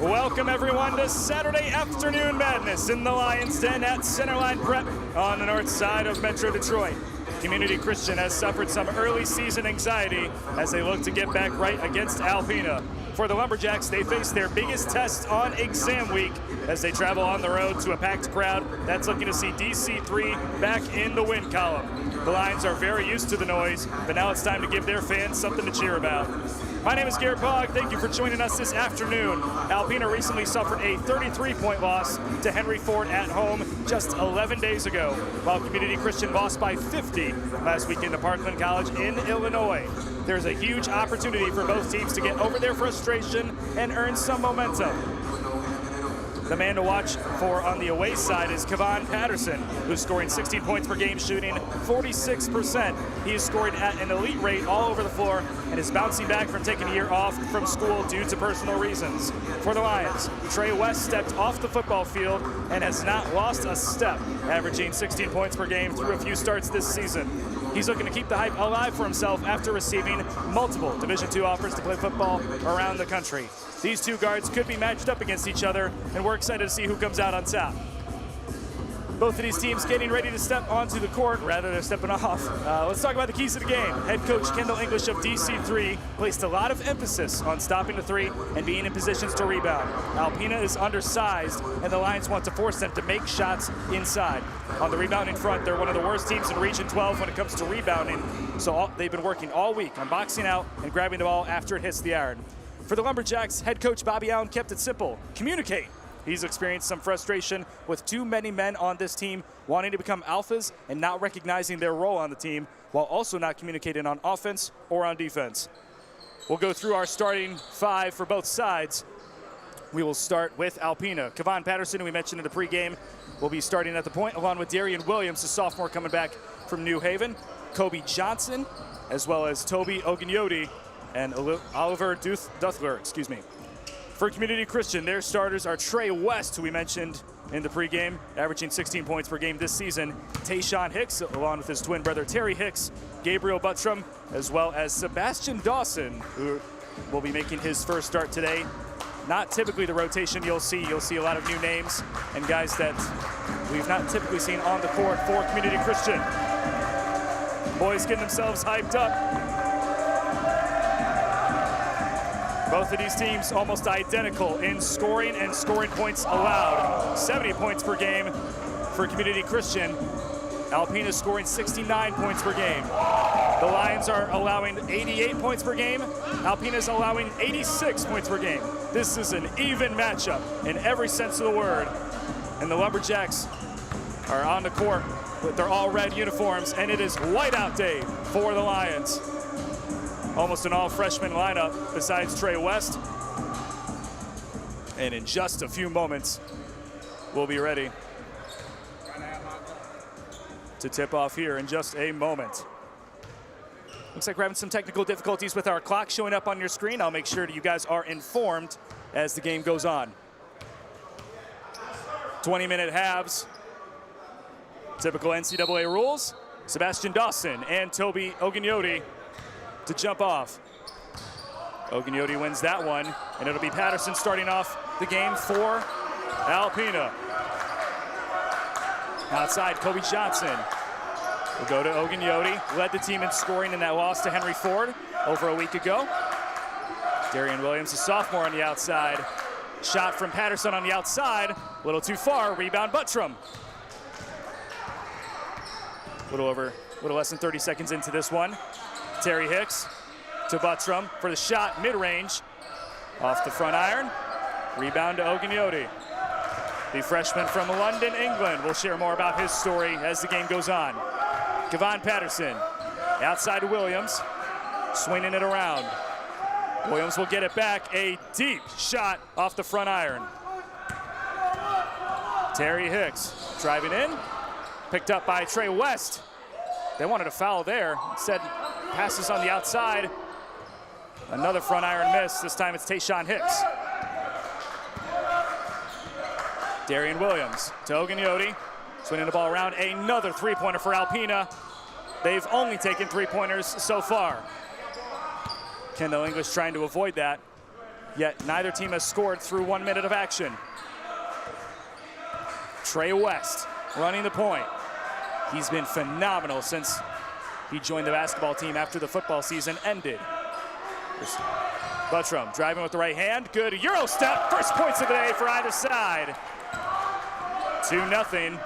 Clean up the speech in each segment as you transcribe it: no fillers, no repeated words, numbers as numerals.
Welcome everyone to Saturday Afternoon Madness in the Lions Den at Centerline Prep on the north side of Metro Detroit. Community Christian has suffered some early season anxiety as they look to get back right against Alpena. For the Lumberjacks, they face their biggest test on exam week as they travel on the road to a packed crowd that's looking to see DC3 back in the win column. The Lions are very used to the noise, but now it's time to give their fans something to cheer about. My name is Garrett Pogg. Thank you for joining us this afternoon. Alpena recently suffered a 33-point loss to Henry Ford at home just 11 days ago, while Community Christian lost by 50 last weekend to Parkland College in Illinois. There's a huge opportunity for both teams to get over their frustration and earn some momentum. The man to watch for on the away side is Kevon Patterson, who's scoring 16 points per game, shooting 46%. He is scoring at an elite rate all over the floor and is bouncing back from taking a year off from school due to personal reasons. For the Lions, Trey West stepped off the football field and has not lost a step, averaging 16 points per game through a few starts this season. He's looking to keep the hype alive for himself after receiving multiple Division II offers to play football around the country. These two guards could be matched up against each other, and we're excited to see who comes out on top. Both of these teams getting ready to step onto the court, rather than stepping off. Let's talk about the keys to the game. Head coach Kendall English of DC3 placed a lot of emphasis on stopping the three and being in positions to rebound. Alpena is undersized, and the Lions want to force them to make shots inside. On the rebounding front, they're one of the worst teams in Region 12 when it comes to rebounding, so they've been working all week on boxing out and grabbing the ball after it hits the iron. For the Lumberjacks, head coach Bobby Allen kept it simple: communicate. He's experienced some frustration with too many men on this team wanting to become alphas and not recognizing their role on the team, while also not communicating on offense or on defense. We'll go through our starting five for both sides. We will start with Alpena. Kevon Patterson, who we mentioned in the pregame, will be starting at the point, along with Darian Williams, the sophomore coming back from New Haven, Kobe Johnson, as well as Toby Ogunyoti and Oliver Duthler. For Community Christian, their starters are Trey West, who we mentioned in the pregame, averaging 16 points per game this season, Tayshawn Hicks, along with his twin brother Terry Hicks, Gabriel Buttram, as well as Sebastian Dawson, who will be making his first start today. Not typically the rotation you'll see. You'll see a lot of new names and guys that we've not typically seen on the court for Community Christian. Boys getting themselves hyped up. Both of these teams almost identical in scoring and scoring points allowed. 70 points per game for Community Christian. Alpena scoring 69 points per game. The Lions are allowing 88 points per game. Alpena's allowing 86 points per game. This is an even matchup in every sense of the word. And the Lumberjacks are on the court with their all-red uniforms, and it is whiteout day for the Lions. Almost an all-freshman lineup besides Trey West. And in just a few moments, we'll be ready to tip off here in just a moment. Looks like we're having some technical difficulties with our clock showing up on your screen. I'll make sure that you guys are informed as the game goes on. 20-minute halves. Typical NCAA rules. Sebastian Dawson and Toby Ogunyoti to jump off. Ogunyoti wins that one, and it'll be Patterson starting off the game for Alpena. Outside, Kobe Johnson will go to Ogunjoti. Led the team in scoring in that loss to Henry Ford over a week ago. Darian Williams, a sophomore on the outside. Shot from Patterson on the outside. A little too far. Rebound, Buttram. A little less than 30 seconds into this one. Terry Hicks to Buttram for the shot, mid-range. Off the front iron. Rebound to Ogunjoti. The freshman from London, England, will share more about his story as the game goes on. Kevon Patterson, outside to Williams, swinging it around. Williams will get it back, a deep shot off the front iron. Terry Hicks driving in, picked up by Trey West. They wanted a foul there, instead passes on the outside. Another front iron miss, this time it's Tayshawn Hicks. Darian Williams to Ogunjoti, swinging the ball around, another three-pointer for Alpena. They've only taken three-pointers so far. Kendall English trying to avoid that, yet neither team has scored through 1 minute of action. Trey West running the point. He's been phenomenal since he joined the basketball team after the football season ended. Buttram driving with the right hand, good Euro step, first points of the day for either side. 2-0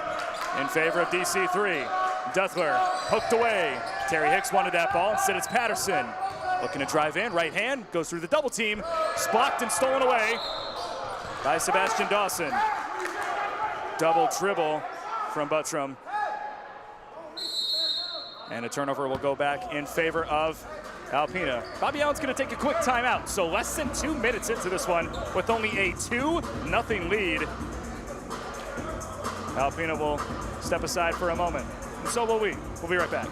in favor of DC3. Duthler poked away. Terry Hicks wanted that ball, instead it's Patterson. Looking to drive in, right hand, goes through the double team. It's blocked and stolen away by Sebastian Dawson. Double dribble from Buttram. And a turnover will go back in favor of Alpena. Bobby Allen's gonna take a quick timeout. So less than 2 minutes into this one with only a 2-0 lead. Alpena will step aside for a moment. And so will we. We'll be right back.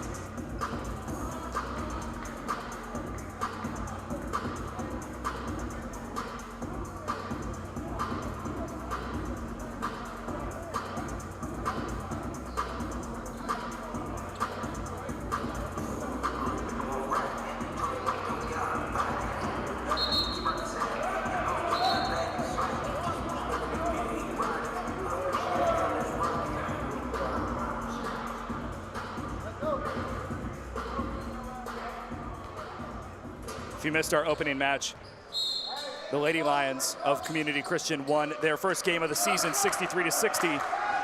If you missed our opening match, the Lady Lions of Community Christian won their first game of the season, 63-60.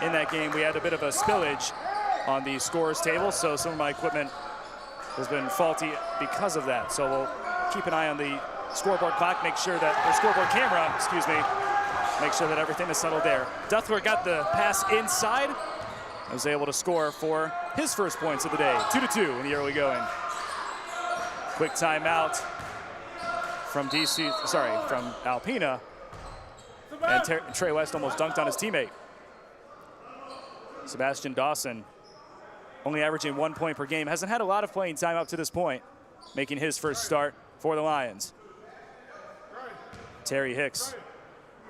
In that game, we had a bit of a spillage on the scorers table, so some of my equipment has been faulty because of that. So we'll keep an eye on the scoreboard clock, make sure that the scoreboard camera, make sure that everything is settled there. Duthler got the pass inside, was able to score for his first points of the day, 2-2 in the early going. Quick timeout from from Alpena, and Trey West almost dunked on his teammate. Sebastian Dawson, only averaging 1 point per game, hasn't had a lot of playing time up to this point, making his first start for the Lions. Terry Hicks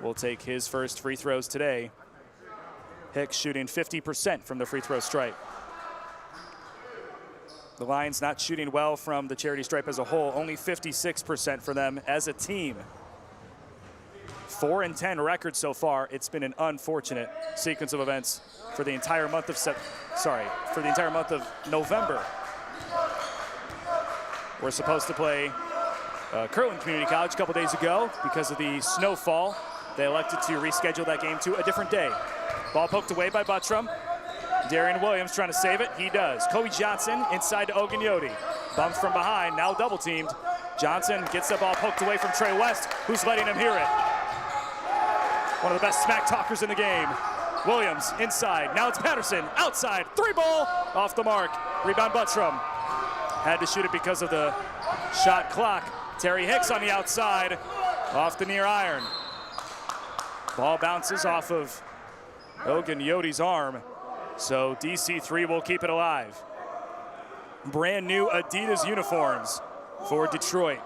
will take his first free throws today. Hicks shooting 50% from the free throw stripe. The Lions not shooting well from the charity stripe as a whole, only 56% for them as a team. 4-10 record so far. It's been an unfortunate sequence of events for the entire month of November. We're supposed to play Kirtland Community College a couple days ago. Because of the snowfall, they elected to reschedule that game to a different day. Ball poked away by Buttram. Darian Williams trying to save it, he does. Kobe Johnson inside to Ogunjoti. Bumped from behind, now double teamed. Johnson gets the ball poked away from Trey West, who's letting him hear it. One of the best smack talkers in the game. Williams inside, now it's Patterson, outside, three ball, off the mark. Rebound Buttram. Had to shoot it because of the shot clock. Terry Hicks on the outside, off the near iron. Ball bounces off of Ogunjoti's arm. So DC3 will keep it alive. Brand new Adidas uniforms for Detroit.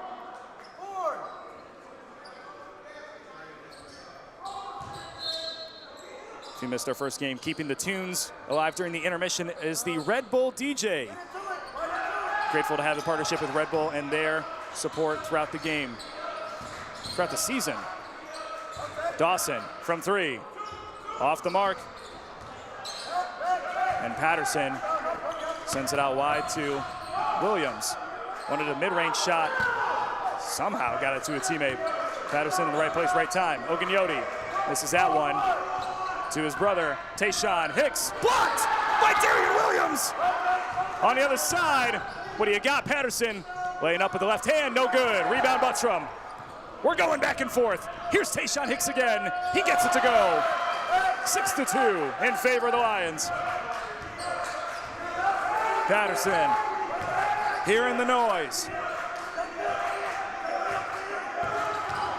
If you missed our first game, keeping the tunes alive during the intermission is the Red Bull DJ. Grateful to have the partnership with Red Bull and their support throughout the game, throughout the season. Dawson from three. Off the mark. And Patterson sends it out wide to Williams. Wanted a mid-range shot. Somehow got it to a teammate. Patterson in the right place, right time. Ogunyoti misses that one to his brother, Tayshawn Hicks. Blocked by Darian Williams. On the other side, what do you got? Patterson laying up with the left hand, no good. Rebound Buttram. We're going back and forth. Here's Tayshawn Hicks again. He gets it to go. 6-2 in favor of the Lions. Patterson hearing the noise.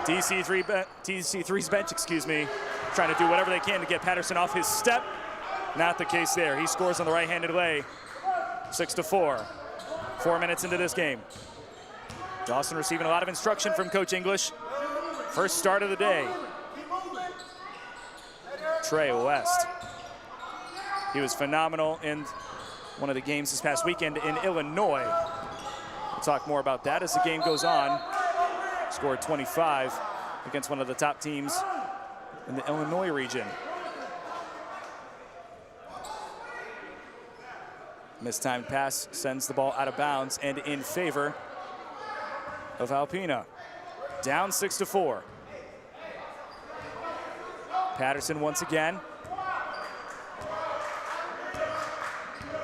DC3's bench, trying to do whatever they can to get Patterson off his step. Not the case there. He scores on the right-handed lay. 6-4. 4 minutes into this game. Dawson receiving a lot of instruction from Coach English. First start of the day. Trey West. He was phenomenal in one of the games this past weekend in Illinois. We'll talk more about that as the game goes on. Scored 25 against one of the top teams in the Illinois region. Mistimed pass sends the ball out of bounds and in favor of Alpena. Down 6-4. Patterson once again.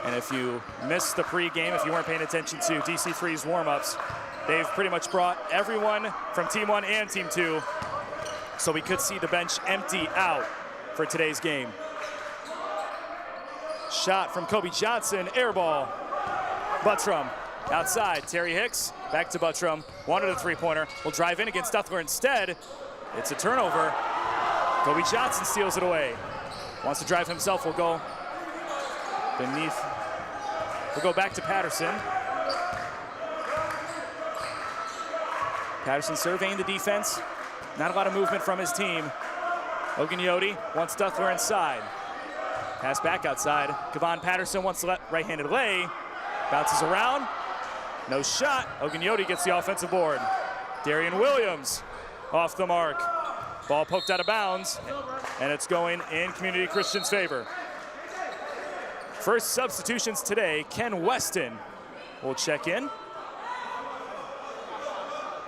And if you missed the pregame, if you weren't paying attention to DC3's warm-ups, they've pretty much brought everyone from Team 1 and Team 2, so we could see the bench empty out for today's game. Shot from Kobe Johnson, air ball. Buttram outside, Terry Hicks, back to Buttram. Wanted a three-pointer, will drive in against Duffler instead. It's a turnover. Kobe Johnson steals it away. Wants to drive himself, will go beneath. We'll go back to Patterson. Patterson surveying the defense. Not a lot of movement from his team. Ogunyoti wants Duffler inside. Pass back outside. Kevon Patterson wants the right-handed lay. Bounces around. No shot. Ogunyoti gets the offensive board. Darian Williams off the mark. Ball poked out of bounds, and it's going in Community Christian's favor. First substitutions today, Ken Weston will check in.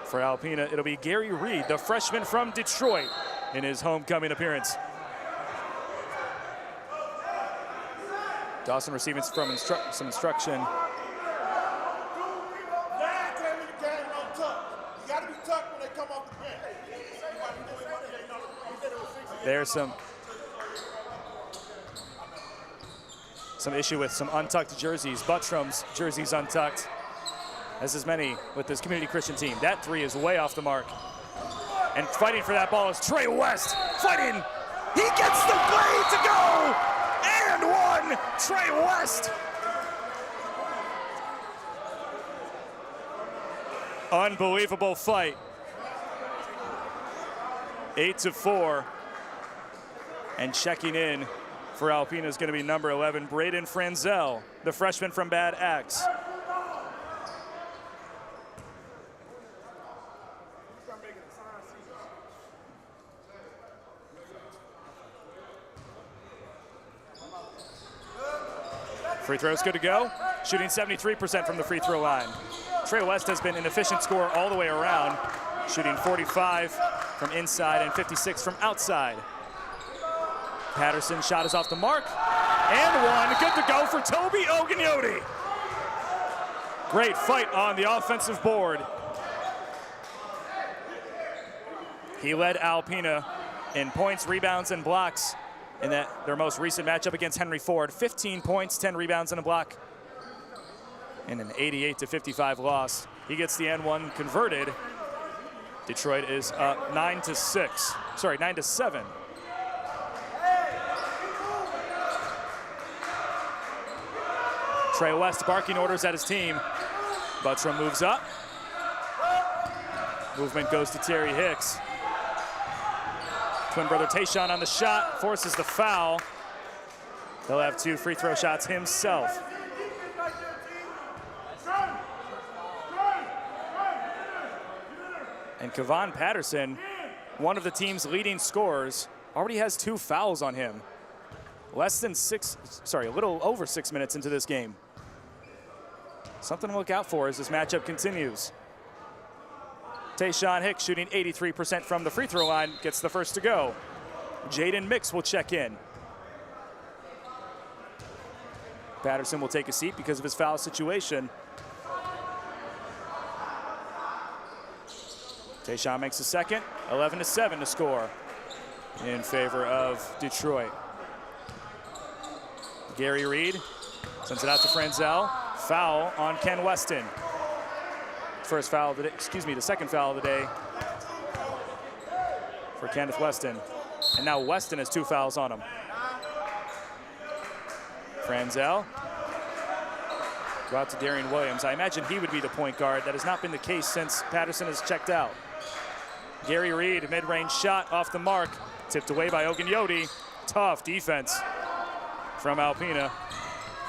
For Alpena, it'll be Gary Reed, the freshman from Detroit, in his homecoming appearance. Dawson receiving some instruction. There's some issue with some untucked jerseys. Buttram's jersey's untucked, as is many with this Community Christian team. That three is way off the mark. And fighting for that ball is Trey West. Fighting. He gets the play to go. And one. Trey West. Unbelievable fight. 8-4. And checking in for Alpena is going to be number 11, Braden Franzel, the freshman from Bad Axe. Free throw's good to go. Shooting 73% from the free throw line. Trey West has been an efficient scorer all the way around, shooting 45 from inside and 56 from outside. Patterson shot is off the mark, and one. Good to go for Toby Ogunyoti. Great fight on the offensive board. He led Alpena in points, rebounds, and blocks in their most recent matchup against Henry Ford. 15 points, 10 rebounds, and a block in an 88-55 loss. He gets the N1 converted. Detroit is up 9-7. Trey West barking orders at his team. Buttram moves up. Movement goes to Terry Hicks. Twin brother Tayshawn on the shot, forces the foul. He'll have 2 free throw shots himself. And Kevon Patterson, one of the team's leading scorers, already has 2 fouls on him. A little over 6 minutes into this game. Something to look out for as this matchup continues. Tayshawn Hicks shooting 83% from the free throw line, gets the first to go. Jaden Mix will check in. Patterson will take a seat because of his foul situation. Tayshawn makes a second, 11-7 to score in favor of Detroit. Gary Reed sends it out to Franzel. Foul on Ken Weston. First foul of the day, the second foul of the day for Kenneth Weston. And now Weston has 2 fouls on him. Franzel. Go out to Darian Williams. I imagine he would be the point guard. That has not been the case since Patterson has checked out. Gary Reed, mid-range shot off the mark. Tipped away by Ogunyoti. Tough defense from Alpena.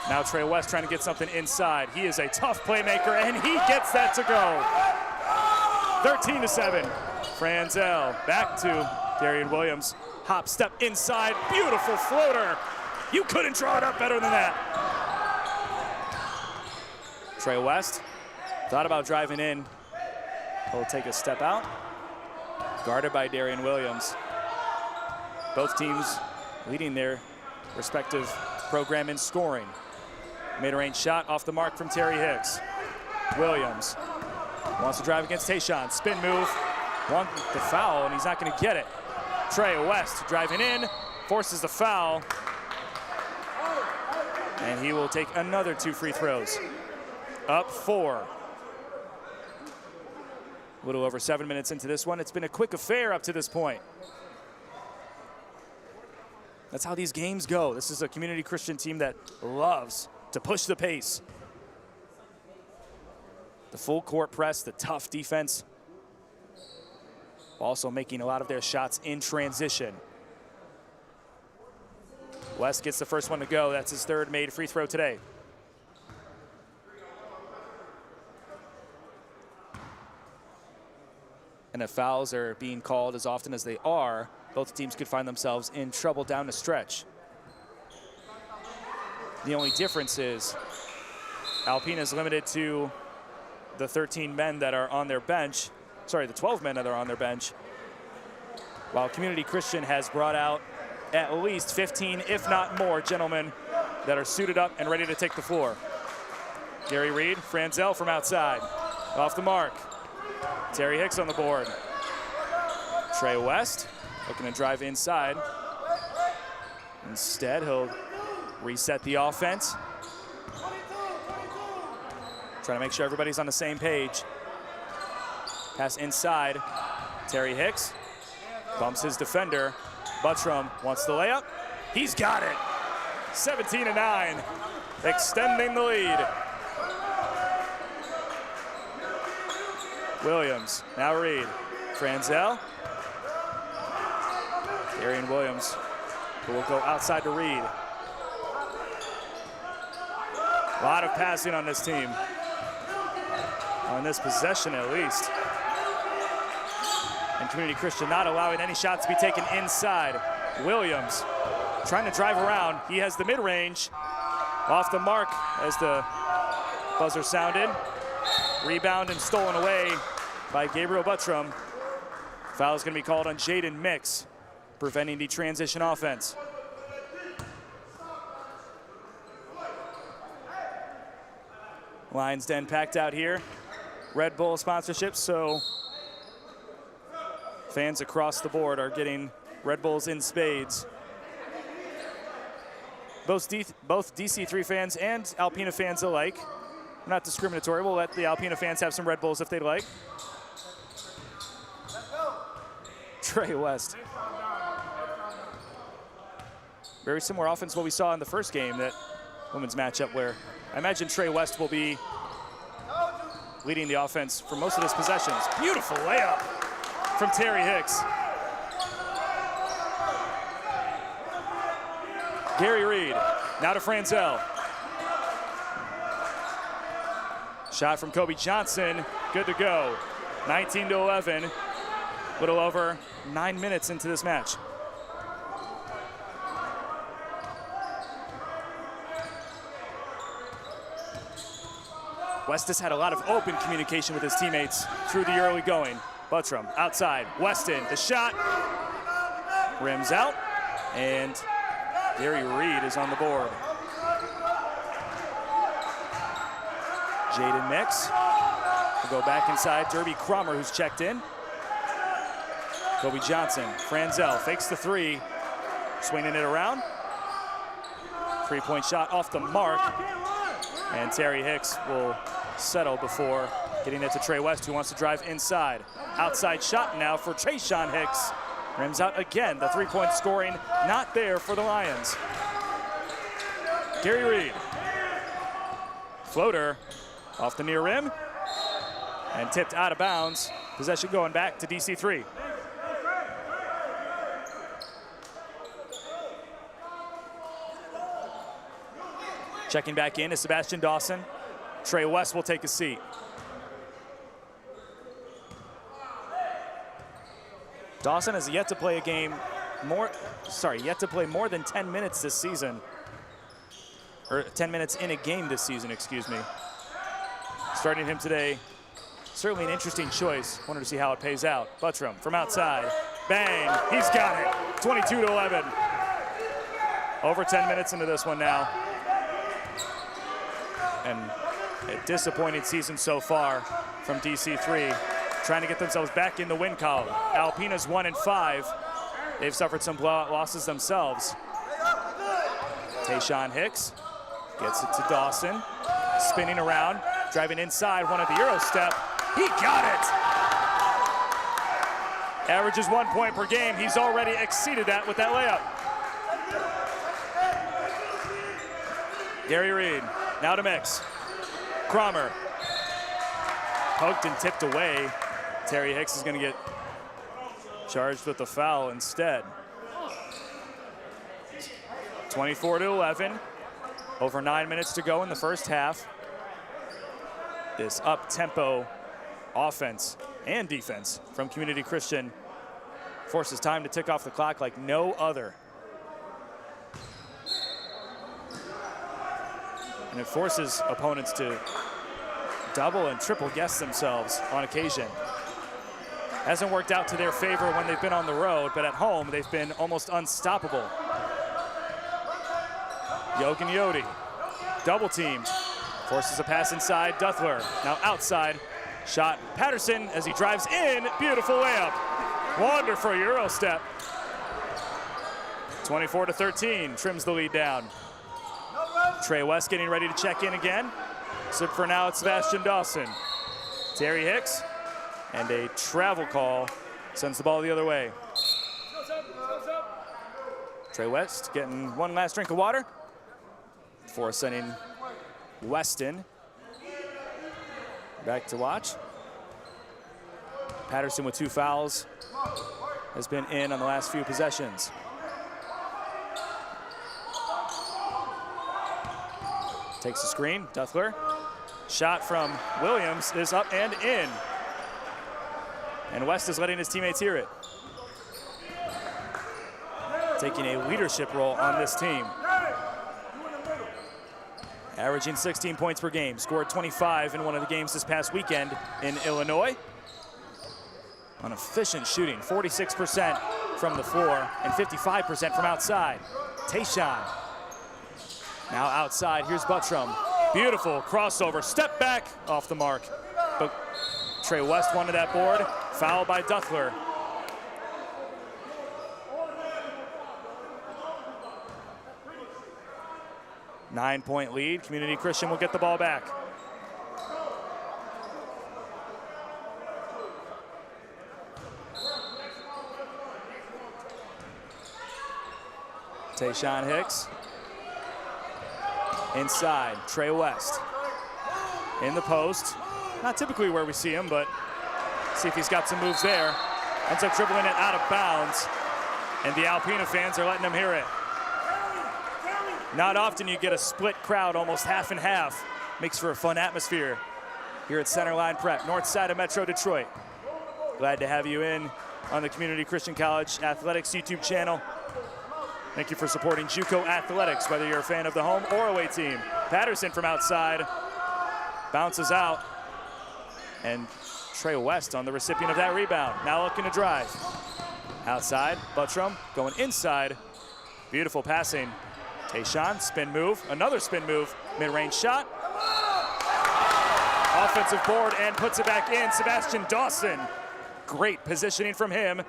Now Trey West trying to get something inside. He is a tough playmaker, and he gets that to go. 13-7. Franzel back to Darian Williams. Hop, step inside. Beautiful floater. You couldn't draw it up better than that. Trey West thought about driving in. He'll take a step out. Guarded by Darian Williams. Both teams leading their respective program in scoring. Mid-range shot off the mark from Terry Hicks. Williams wants to drive against Tayshawn. Spin move. Want the foul, and he's not going to get it. Trey West driving in, forces the foul. And he will take another 2 free throws. Up 4. A little over 7 minutes into this one. It's been a quick affair up to this point. That's how these games go. This is a Community Christian team that loves to push the pace. The full court press, the tough defense. Also making a lot of their shots in transition. West gets the first one to go. That's his 3rd made free throw today. And if fouls are being called as often as they are, both teams could find themselves in trouble down the stretch. The only difference is Alpena is limited to the 13 men that are on their bench. Sorry, the 12 men that are on their bench. While Community Christian has brought out at least 15, if not more, gentlemen that are suited up and ready to take the floor. Gary Reed, Franzel from outside. Off the mark. Terry Hicks on the board. Trey West looking to drive inside. Instead, he'll reset the offense. Trying to make sure everybody's on the same page. Pass inside. Terry Hicks bumps his defender. Buttram wants the layup. He's got it. 17-9, extending the lead. Williams, now Reed. Franzel. Darian Williams, who will go outside to Reed. A lot of passing on this team. On this possession, at least. And Community Christian not allowing any shots to be taken inside. Williams trying to drive around. He has the mid-range. Off the mark as the buzzer sounded. Rebound and stolen away by Gabriel Buttram. Foul is going to be called on Jaden Mix, preventing the transition offense. Lions Den packed out here. Red Bull sponsorship, so fans across the board are getting Red Bulls in spades. Both DC3 fans and Alpena fans alike. Not discriminatory. We'll let the Alpena fans have some Red Bulls if they'd like. Trey West. Very similar offense to what we saw in the first game, that women's matchup, where I imagine Trey West will be leading the offense for most of his possessions. Beautiful layup from Terry Hicks. Gary Reed, now to Franzel. Shot from Kobe Johnson, good to go. 19-11, little over 9 minutes into this match. West has had a lot of open communication with his teammates through the early going. Buttram outside, Weston, the shot, rims out, and Gary Reed is on the board. Jaden Mix will go back inside. Derby Cromer, who's checked in. Kobe Johnson, Franzel fakes the three, swinging it around. Three-point shot off the mark, and Terry Hicks will settle before getting it to Trey West, who wants to drive inside. Outside shot now for Tayshawn Hicks. Rims out again. The three-point scoring not there for the Lions. Gary Reed. Floater off the near rim and tipped out of bounds. Possession going back to DC3. Checking back in is Sebastian Dawson. Trey West will take a seat. Dawson has yet to play more than 10 minutes this season. Or 10 minutes in a game this season, excuse me. Starting him today, certainly an interesting choice. Wanted to see how it pays out. Buttram from outside, bang, he's got it. 22-11. Over 10 minutes into this one now. And a disappointing season so far from DC3, trying to get themselves back in the win column. Alpena's 1-5. They've suffered some blowout losses themselves. Tayshawn Hicks gets it to Dawson, spinning around, driving inside, one at the Euro step. He got it! Averages 1 point per game. He's already exceeded that with that layup. Gary Reed, now to Mix. Cromer, poked and tipped away. Terry Hicks is going to get charged with the foul instead. 24-11. Over 9 minutes to go in the first half. This up-tempo offense and defense from Community Christian forces time to tick off the clock like no other. And it forces opponents to double and triple guess themselves on occasion. Hasn't worked out to their favor when they've been on the road, but at home they've been almost unstoppable. Yogan Yodi, double teamed, forces a pass inside. Duthler now outside, shot Patterson as he drives in. Beautiful layup, wonderful Euro step. 24-13, trims the lead down. Trey West getting ready to check in again. So for now, it's Sebastian Dawson. Terry Hicks, and a travel call sends the ball the other way. Trey West getting one last drink of water before sending Weston back to watch. Patterson with 2 fouls has been in on the last few possessions. Takes the screen, Duthler. Shot from Williams is up and in. And West is letting his teammates hear it. Taking a leadership role on this team. Averaging 16 points per game, scored 25 in one of the games this past weekend in Illinois. On efficient shooting, 46% from the floor and 55% from outside. Tayshawn. Now outside, here's Buttram. Beautiful crossover, step back off the mark. But Trey West wanted that board, foul by Duthler. Nine-point lead, Community Christian will get the ball back. Tayshawn Hicks. Inside, Trey West. In the post. Not typically where we see him, but see if he's got some moves there. Ends up dribbling it out of bounds, and the Alpena fans are letting him hear it. Not often you get a split crowd, almost half and half. Makes for a fun atmosphere here at Centerline Prep, north side of Metro Detroit. Glad to have you in on the Community Christian College Athletics YouTube channel. Thank you for supporting JUCO athletics, whether you're a fan of the home or away team. Patterson from outside. Bounces out. And Trey West on the recipient of that rebound. Now looking to drive. Outside, Buttram going inside. Beautiful passing. Tayshaun, spin move, another spin move. Mid-range shot. Offensive board and puts it back in. Sebastian Dawson. Great positioning from him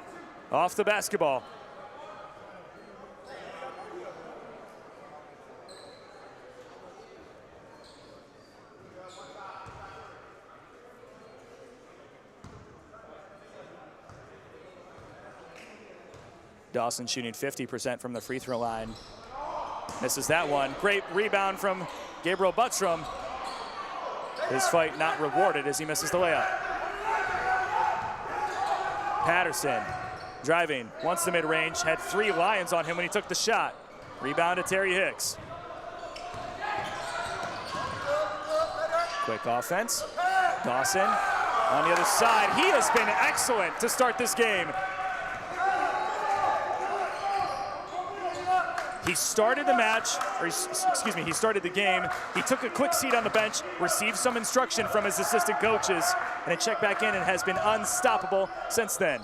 off the basketball. Dawson shooting 50% from the free throw line. Misses that one. Great rebound from Gabriel Buttram. His fight not rewarded as he misses the layup. Patterson driving, wants the mid-range, had 3 Lions on him when he took the shot. Rebound to Terry Hicks. Quick offense. Dawson on the other side. He has been excellent to start this game. He started the match, or excuse me, he started the game. He took a quick seat on the bench, received some instruction from his assistant coaches, and then checked back in and has been unstoppable since then.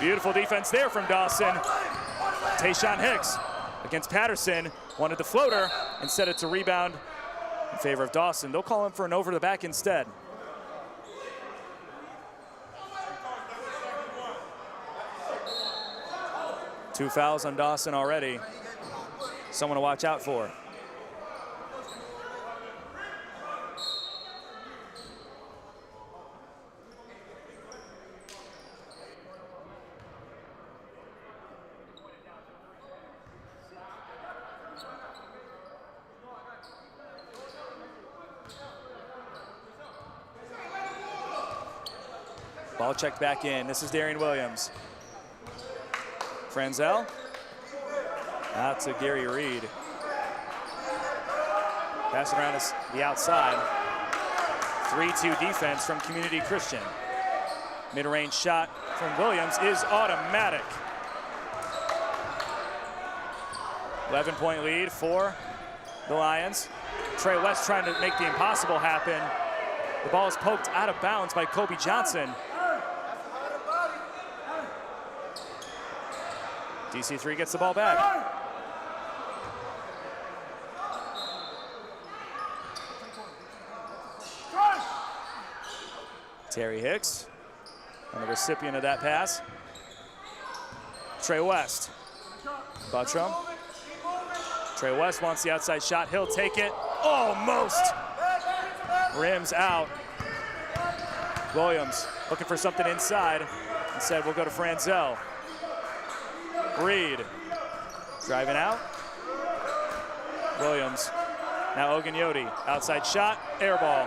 Beautiful defense there from Dawson. Tayshaun Hicks against Patterson, wanted the floater and set it to rebound in favor of Dawson. They'll call him for an over the back instead. Two fouls on Dawson already. Someone to watch out for. Ball checked back in. This is Darian Williams. Franzel. Out to Gary Reed. Passing around the outside. 3-2 defense from Community Christian. Mid-range shot from Williams is automatic. 11-point lead for the Lions. Trey West trying to make the impossible happen. The ball is poked out of bounds by Kobe Johnson. DC3 gets the ball back. Terry Hicks on the recipient of that pass. Trey West. Buttram. Trey West wants the outside shot. He'll take it. Almost. Rims out. Williams looking for something inside. Instead, we'll go to Franzel. Reed driving out. Williams. Now Ogunyoti. Outside shot. Air ball.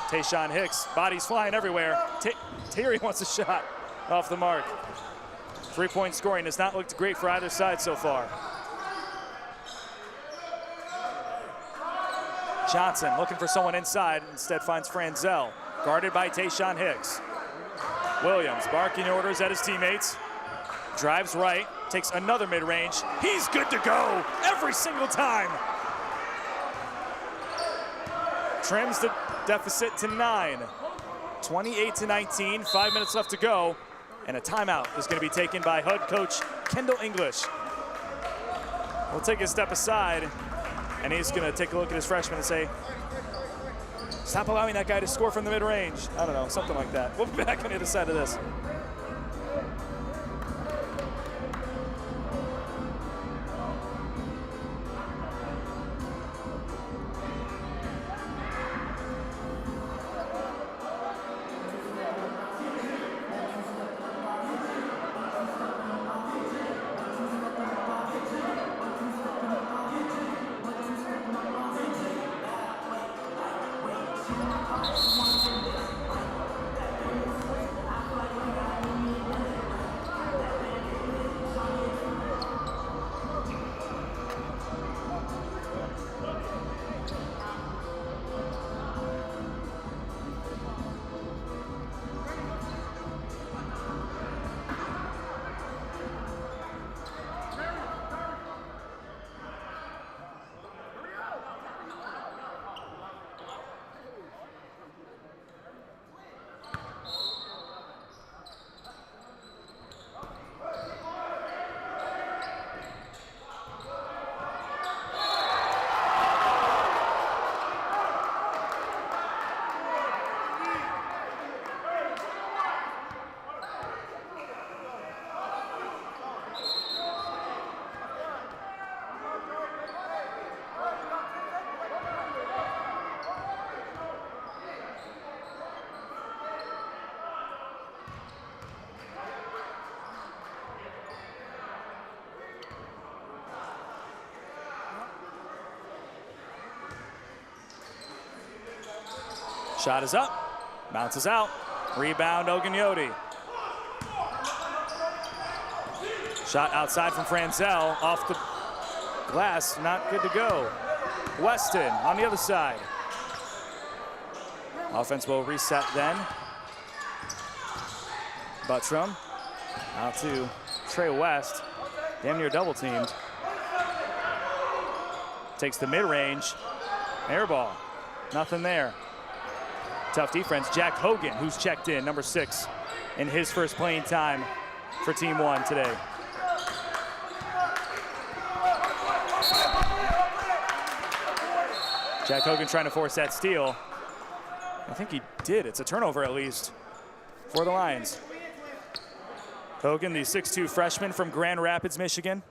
Tayshaun Hicks. Bodies flying everywhere. Terry wants a shot off the mark. 3-point scoring has not looked great for either side so far. Johnson looking for someone inside. Instead finds Franzel. Guarded by Tayshaun Hicks. Williams barking orders at his teammates. Drives right, takes another mid-range. He's good to go every single time. Trims the deficit to 9. 28-19, 5 minutes left to go. And a timeout is going to be taken by HUD coach Kendall English. We'll take a step aside, and he's going to take a look at his freshman and say, stop allowing that guy to score from the mid-range. I don't know, something like that. We'll be back on the other side of this. Shot is up, bounces out. Rebound, Ogunyoti. Shot outside from Franzel, off the glass, not good to go. Weston on the other side. Offense will reset then. Buttram out to Trey West, damn near double teamed. Takes the mid-range, air ball, nothing there. Tough defense. Jack Hogan, who's checked in, number 6, in his first playing time for Team 1 today. Jack Hogan trying to force that steal. I think he did. It's a turnover at least for the Lions. Hogan, the 6'2" freshman from Grand Rapids, Michigan.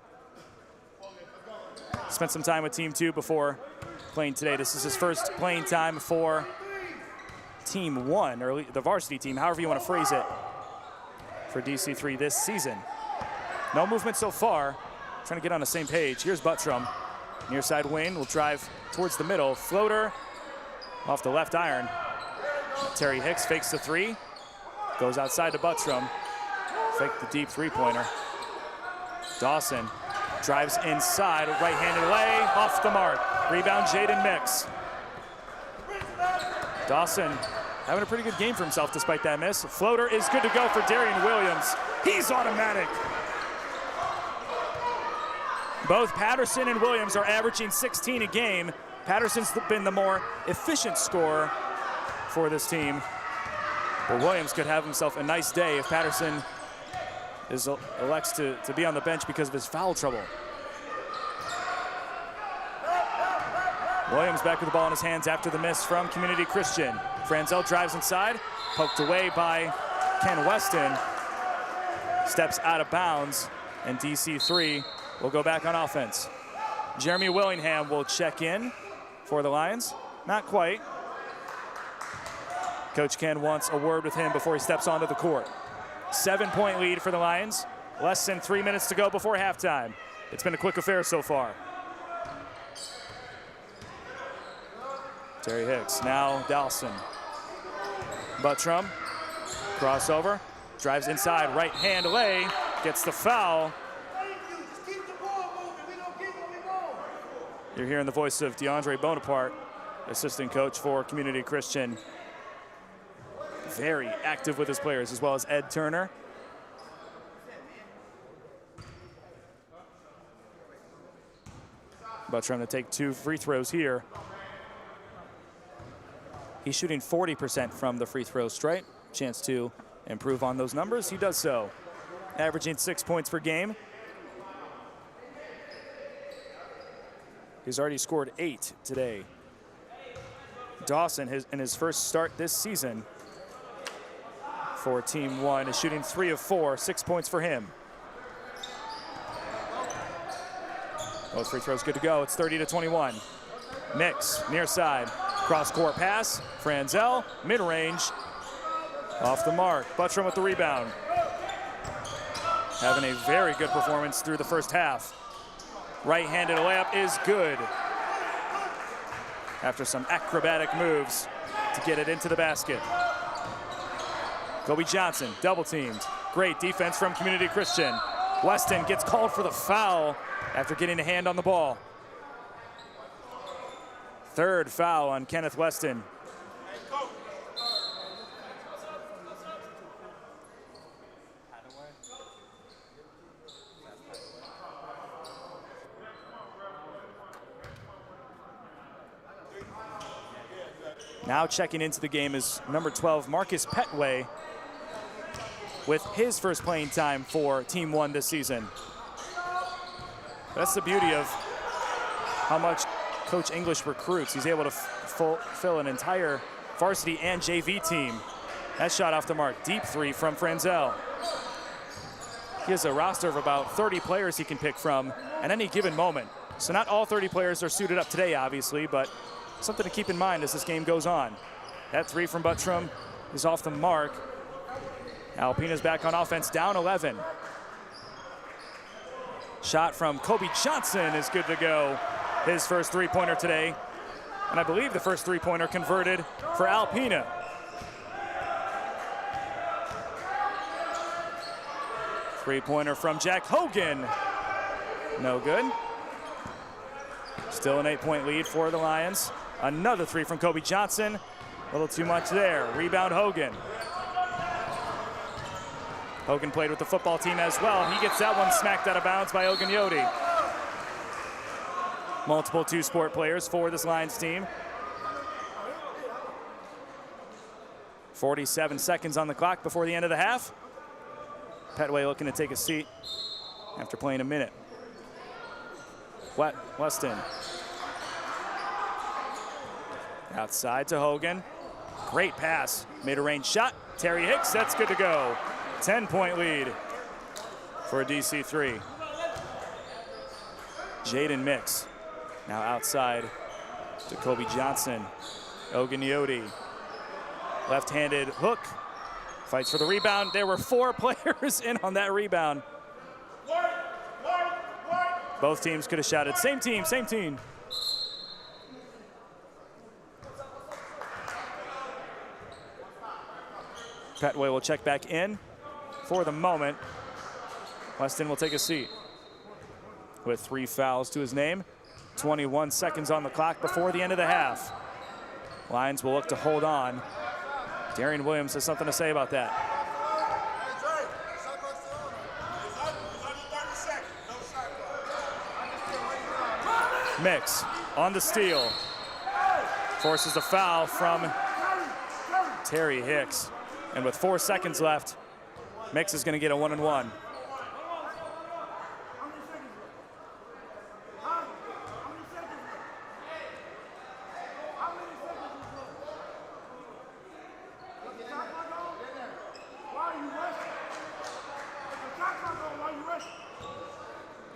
Spent some time with Team 2 before playing today. This is his first playing time for Team 1, or the varsity team, however you want to phrase it, for DC3 this season. No movement so far. Trying to get on the same page. Here's Buttram. Near side wing will drive towards the middle. Floater off the left iron. Terry Hicks fakes the 3. Goes outside to Buttram. Fake the deep 3-pointer. Dawson drives inside. Right-handed lay off the mark. Rebound, Jaden Mix. Dawson having a pretty good game for himself despite that miss. Floater is good to go for Darian Williams. He's automatic. Both Patterson and Williams are averaging 16 a game. Patterson's been the more efficient scorer for this team. But Williams could have himself a nice day if Patterson elects to be on the bench because of his foul trouble. Williams back with the ball in his hands after the miss from Community Christian. Franzel drives inside, poked away by Ken Weston. Steps out of bounds, and DC3 will go back on offense. Jeremy Willingham will check in for the Lions. Not quite. Coach Ken wants a word with him before he steps onto the court. 7-point lead for the Lions. Less than 3 minutes to go before halftime. It's been a quick affair so far. Terry Hicks, now Dawson. Buttram, crossover, drives inside, right hand lay, gets the foul. You're hearing the voice of DeAndre Bonaparte, assistant coach for Community Christian. Very active with his players, as well as Ed Turner. Buttram to take 2 free throws here. He's shooting 40% from the free throw stripe. Chance to improve on those numbers. He does so. Averaging 6 points per game. He's already scored 8 today. Dawson, in his first start this season for Team 1, is shooting 3 of 4, 6 points for him. Those free throws good to go. It's 30-21. Mix, near side. Cross-court pass. Franzel, mid-range. Off the mark. Buttram with the rebound. Having a very good performance through the first half. Right-handed layup is good. After some acrobatic moves to get it into the basket. Kobe Johnson, double teamed. Great defense from Community Christian. Weston gets called for the foul after getting a hand on the ball. Third foul on Kenneth Weston. Now checking into the game is number 12, Marcus Petway, with his first playing time for Team 1 this season. That's the beauty of how much Coach English recruits. He's able to fill an entire varsity and JV team. That shot off the mark. Deep 3 from Franzel. He has a roster of about 30 players he can pick from at any given moment. So not all 30 players are suited up today, obviously, but something to keep in mind as this game goes on. That 3 from Buttram is off the mark. Alpena's back on offense, down 11. Shot from Kobe Johnson is good to go. His first 3-pointer today And I believe the first three-pointer converted for Alpena. Three-pointer from Jack Hogan. No good. Still an 8-point lead for the Lions. Another three from Kobe Johnson. A little too much there. Rebound Hogan. Hogan played with the football team as well. He gets that one smacked out of bounds by Oganyoti. Multiple two-sport players for this Lions team. 47 seconds on the clock before the end of the half. Petway looking to take a seat after playing a minute. Weston. Outside to Hogan. Great pass. Made a range shot. Terry Hicks, that's good to go. 10-point lead for DC3. Jaden Mix now outside to Kobe Johnson. Oganyoti. Left-handed hook. Fights for the rebound. There were 4 players in on that rebound. Both teams could have shouted, same team, same team. Petway will check back in for the moment. Weston will take a seat with 3 fouls to his name. 21 seconds on the clock before the end of the half. Lions will look to hold on. Darian Williams has something to say about that. Mix on the steal. Forces a foul from Terry Hicks. And with 4 seconds left, Mix is going to get a 1-and-1.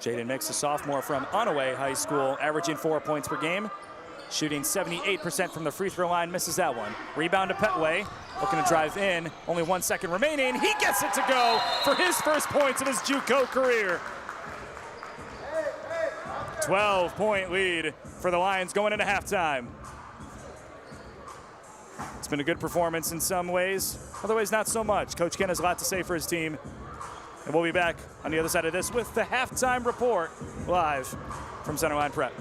Jaden Mix, a sophomore from Onaway High School, averaging 4 points per game, shooting 78% from the free throw line, misses that one. Rebound to Petway, looking to drive in, only 1 second remaining. He gets it to go for his first points of his JUCO career. 12-point lead for the Lions going into halftime. It's been a good performance in some ways, other ways not so much. Coach Ken has a lot to say for his team. And we'll be back on the other side of this with the halftime report live from Centerline Prep.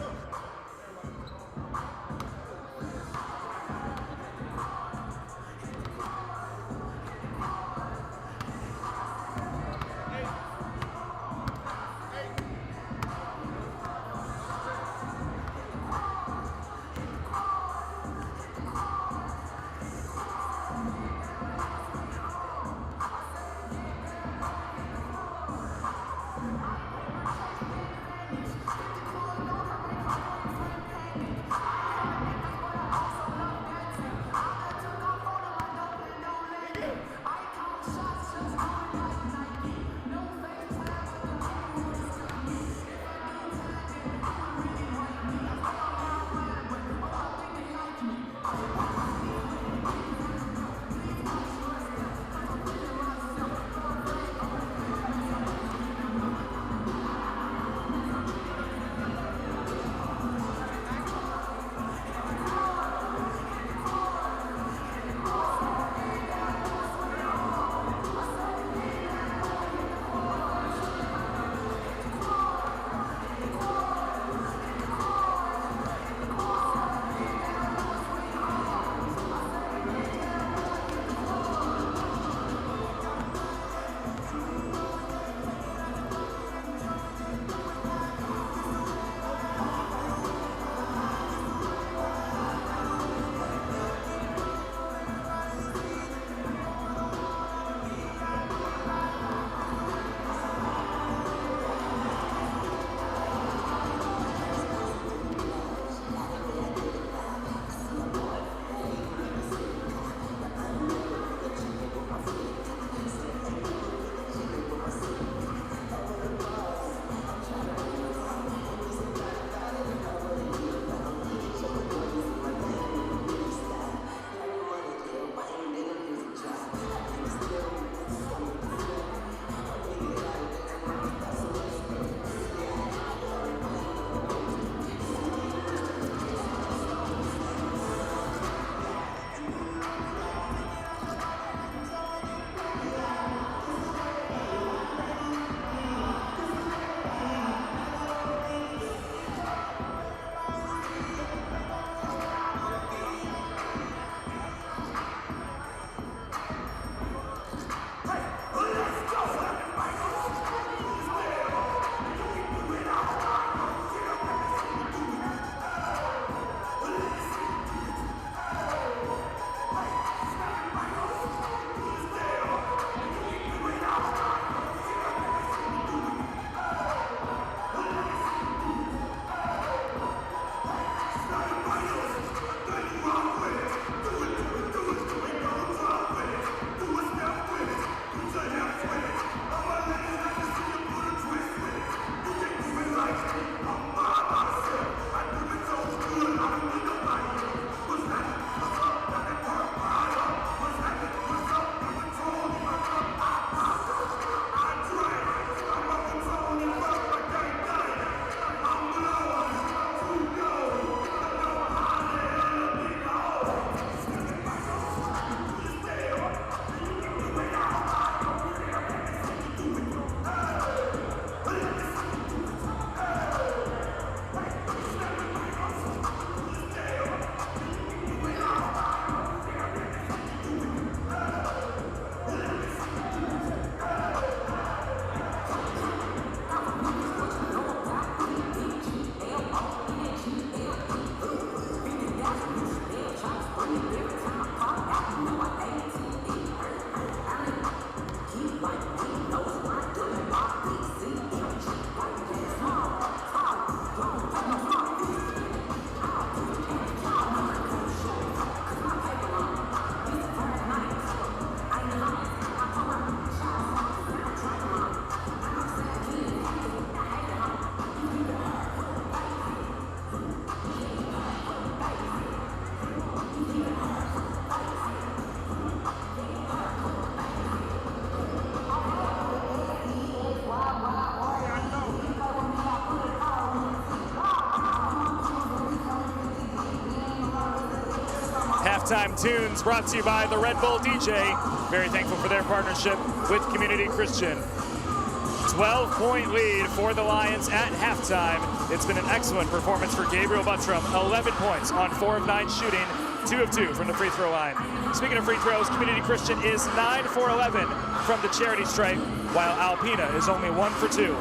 halftime tunes brought to you by the Red Bull DJ. Very thankful for their partnership with Community Christian. 12-point lead for the Lions at halftime. It's been an excellent performance for Gabriel Buttram. 11 points on 4 of 9 shooting, 2 of 2 from the free throw line. Speaking of free throws, Community Christian is 9 for 11 from the charity stripe, while Alpena is only 1 for 2.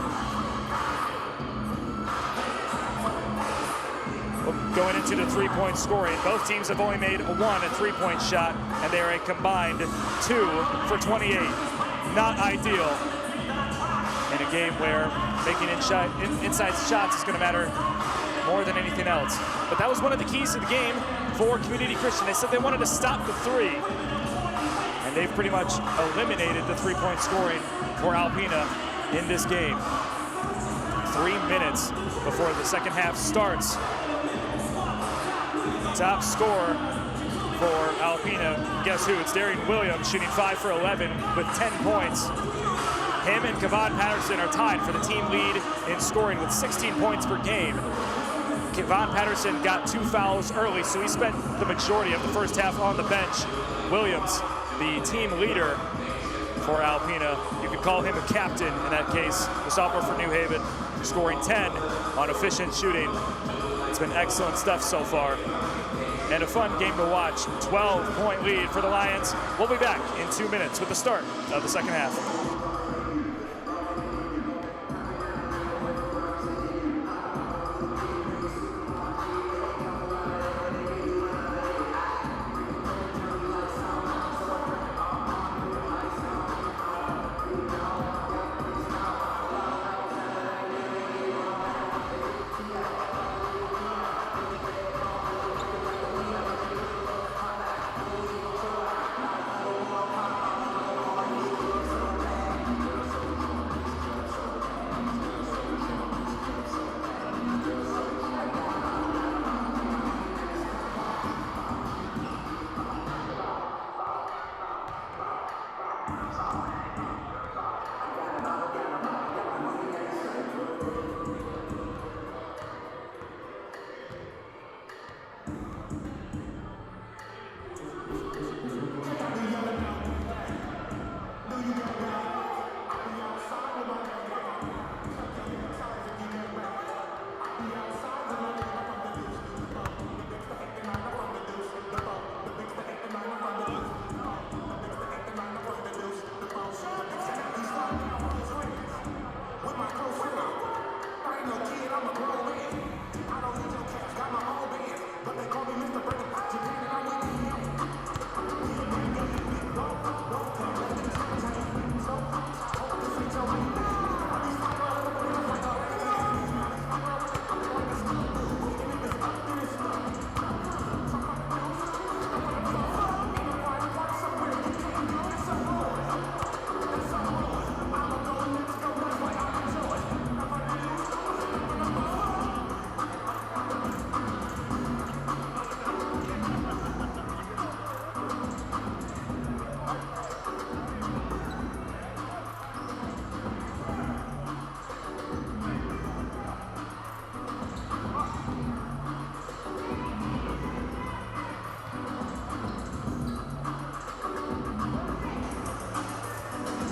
Going into the three-point scoring, both teams have only made one three-point shot, and they are a combined 2 for 28. Not ideal in a game where making inside shots is going to matter more than anything else. But that was one of the keys to the game for Community Christian. They said they wanted to stop the three, and they've pretty much eliminated the three-point scoring for Alpena in this game. 3 minutes before the second half starts. Top scorer for Alpena, guess who? It's Darian Williams, shooting 5 for 11 with 10 points. Him and Kevon Patterson are tied for the team lead in scoring with 16 points per game. Kevon Patterson got 2 fouls early, so he spent the majority of the first half on the bench. Williams, the team leader for Alpena, you could call him a captain in that case, the sophomore for New Haven, scoring 10 on efficient shooting. It's been excellent stuff so far, and a fun game to watch. 12-point lead for the Lions. We'll be back in 2 minutes with the start of the second half.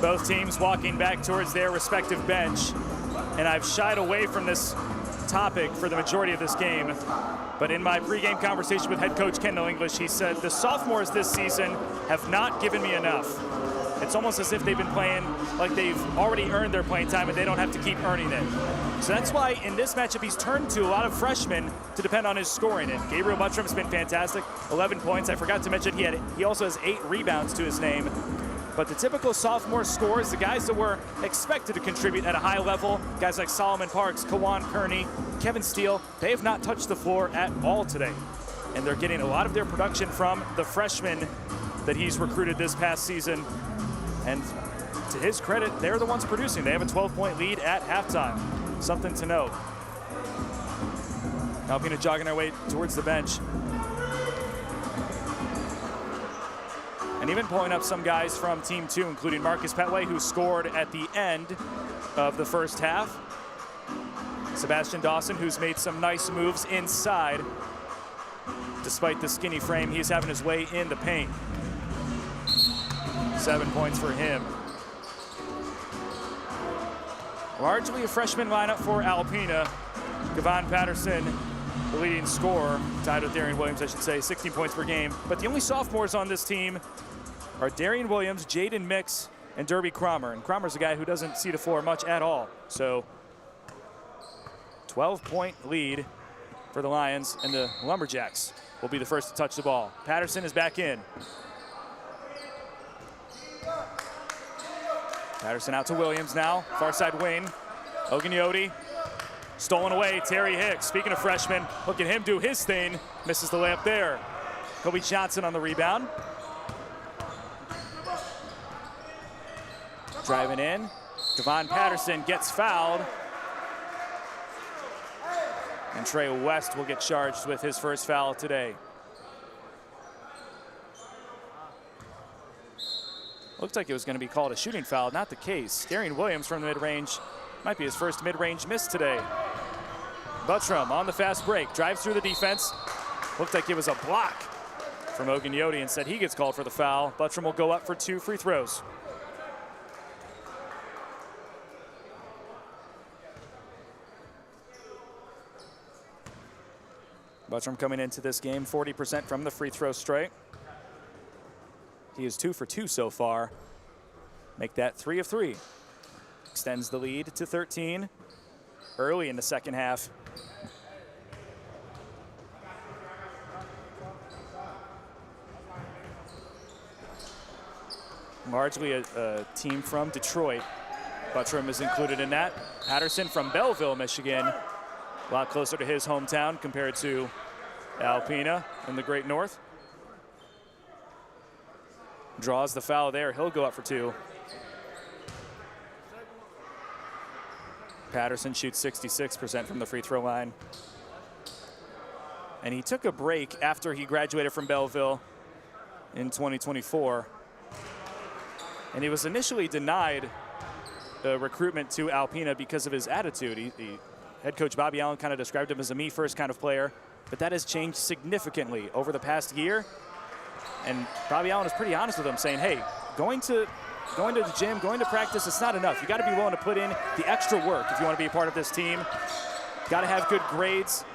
Both teams walking back towards their respective bench, and I've shied away from this topic for the majority of this game. But in my pregame conversation with head coach Kendall English, he said, the sophomores this season have not given me enough. It's almost as if they've been playing like they've already earned their playing time and they don't have to keep earning it. So that's why in this matchup he's turned to a lot of freshmen to depend on his scoring. And Gabriel Buttram's been fantastic, 11 points. I forgot to mention he also has 8 rebounds to his name. But the typical sophomore scores, the guys that were expected to contribute at a high level, guys like Solomon Parks, Kawan Kearney, Kevin Steele, they have not touched the floor at all today. And they're getting a lot of their production from the freshmen that he's recruited this past season. And to his credit, they're the ones producing. They have a 12-point lead at halftime. Something to note. Alpena jogging their way towards the bench. And even pulling up some guys from Team 2, including Marcus Petway, who scored at the end of the first half. Sebastian Dawson, who's made some nice moves inside Despite the skinny frame, he's having his way in the paint. 7 points for him. Largely a freshman lineup for Alpena. Kevon Patterson, the leading scorer, tied with Darian Williams, I should say, 16 points per game. But the only sophomores on this team are Darian Williams, Jaden Mix, and Derby Cromer. And Cromer's a guy who doesn't see the floor much at all. So 12-point lead for the Lions, and the Lumberjacks will be the first to touch the ball. Patterson is back in. Patterson out to Williams now, far side wing. Ogunyote, stolen away, Terry Hicks. Speaking of freshmen, look at him do his thing. Misses the layup there. Kobe Johnson on the rebound. Driving in, Kevon Patterson gets fouled. And Trey West will get charged with his first foul today. Looked like it was going to be called a shooting foul, not the case. Darian Williams from the mid-range, might be his first mid-range miss today. Buttram on the fast break, drives through the defense. Looked like it was a block from Ogunyote. Instead, he gets called for the foul. Buttram will go up for 2 free throws. Buttram coming into this game 40% from the free throw strike. He is 2 for 2 so far. Make that 3 of 3. Extends the lead to 13 early in the second half. Largely a team from Detroit. Buttram is included in that. Patterson from Belleville, Michigan. A lot closer to his hometown compared to Alpena in the Great North. Draws the foul there. He'll go up for 2. Patterson shoots 66% from the free throw line. And he took a break after he graduated from Belleville in 2024. And he was initially denied recruitment to Alpena because of his attitude. Head coach Bobby Allen kind of described him as a me-first kind of player, but that has changed significantly over the past year. And Bobby Allen is pretty honest with him, saying, hey, going to the gym, going to practice, it's not enough. You got to be willing to put in the extra work if you want to be a part of this team. Got to have good grades,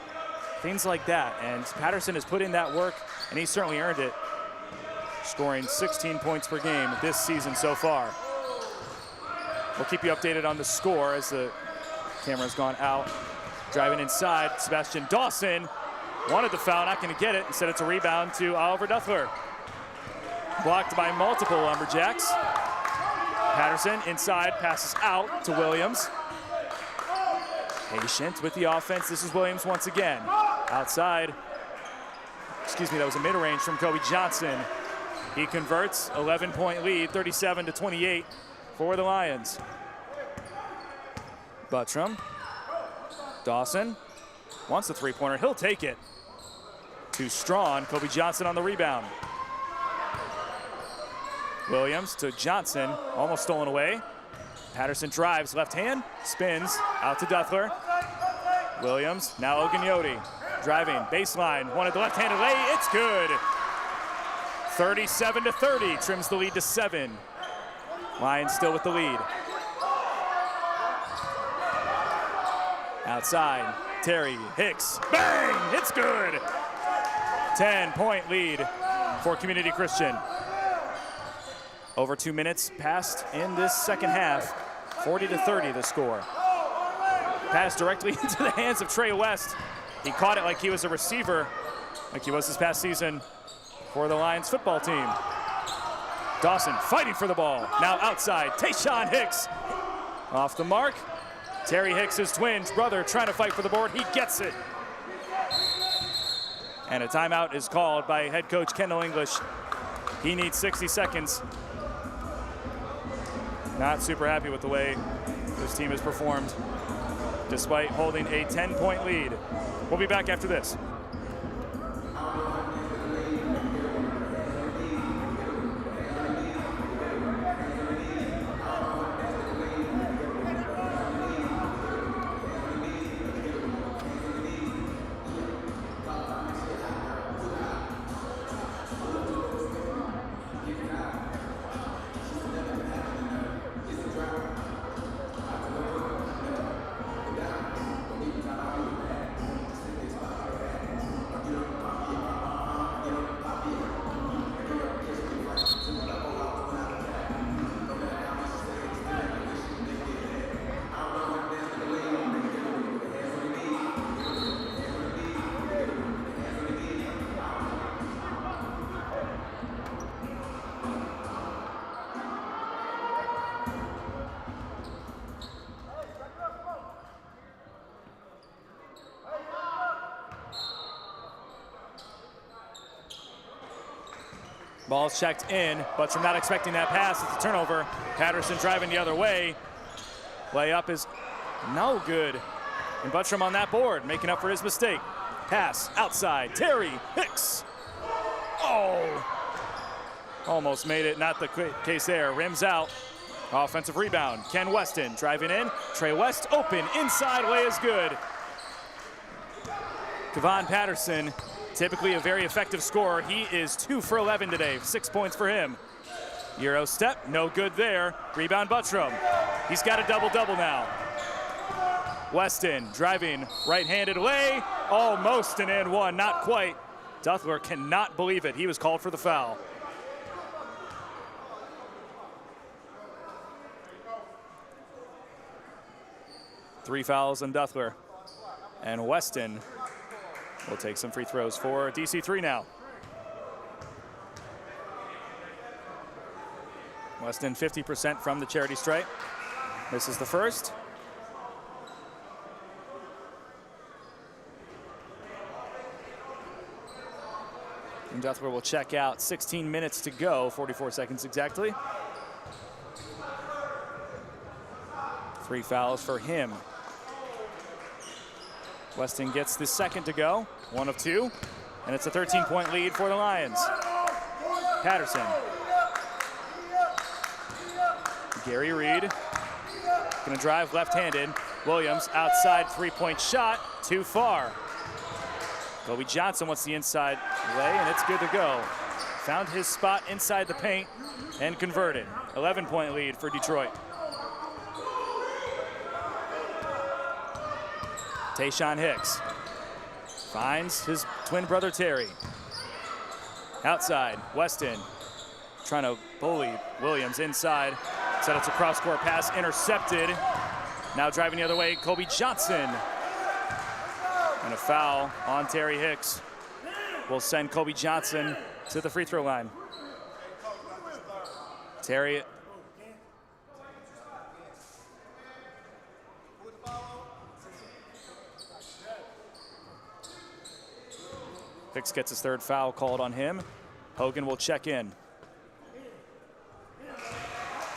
things like that. And Patterson has put in that work, and he certainly earned it, scoring 16 points per game this season so far. We'll keep you updated on the score as the camera's gone out. Driving inside, Sebastian Dawson wanted the foul, not going to get it. Instead, it's a rebound to Oliver Duffler. Blocked by multiple Lumberjacks. Patterson inside, passes out to Williams. Patient with the offense. This is Williams once again. Outside. Excuse me, that was a mid-range from Kobe Johnson. He converts, 11-point lead, 37-28 for the Lions. Buttram. Dawson wants the three-pointer. He'll take it. Too strong. Kobe Johnson on the rebound. Williams to Johnson, almost stolen away. Patterson drives, left hand, spins, out to Duffler. Williams, now Ogunyote, driving, baseline, wanted the left-handed lay, it's good. 37-30, trims the lead to 7. Lions still with the lead. Outside, Terry Hicks, bang, it's good. 10-point lead for Community Christian. Over 2 minutes passed in this second half. 40-30 the score. Pass directly into the hands of Trey West. He caught it like he was a receiver, like he was this past season for the Lions football team. Dawson fighting for the ball. Now outside, Tayshawn Hicks. Off the mark. Terry Hicks, his twin brother, trying to fight for the board. He gets it. And a timeout is called by head coach Kendall English. He needs 60 seconds. Not super happy with the way this team has performed, despite holding a 10-point lead. We'll be back after this. Ball's checked in, but from not expecting that pass, it's a turnover. Patterson driving the other way. Layup is no good. And Buttram on that board, making up for his mistake. Pass outside, Terry Hicks. Oh, almost made it, not the case there. Rims out, offensive rebound. Ken Weston driving in, Trey West open, inside lay is good. Kevon Patterson, typically a very effective scorer. He is 2 for 11 today, 6 points for him. Euro step, no good there. Rebound Buttram. He's got a double-double now. Weston driving, right-handed lay, almost an and one, not quite. Duthler cannot believe it. He was called for the foul. Three fouls on Duthler. And Weston will take some free throws for DC3 now. Weston 50% from the charity stripe. Misses the first. And Duthler will check out. 16 minutes to go, 44 seconds exactly. 3 fouls for him. Weston gets the second to go, 1 of 2, and it's a 13-point lead for the Lions. Patterson. Gary Reed, gonna drive left-handed. Williams, outside three-point shot, too far. Kobe Johnson wants the inside lay, and it's good to go. Found his spot inside the paint and converted. 11-point lead for Detroit. Tayshaun Hicks finds his twin brother Terry. Outside, Weston trying to bully Williams inside. Said it's a cross-court pass, intercepted. Now driving the other way, Kobe Johnson. And a foul on Terry Hicks will send Kobe Johnson to the free throw line. Terry. Hicks gets his third foul called on him. Hogan will check in.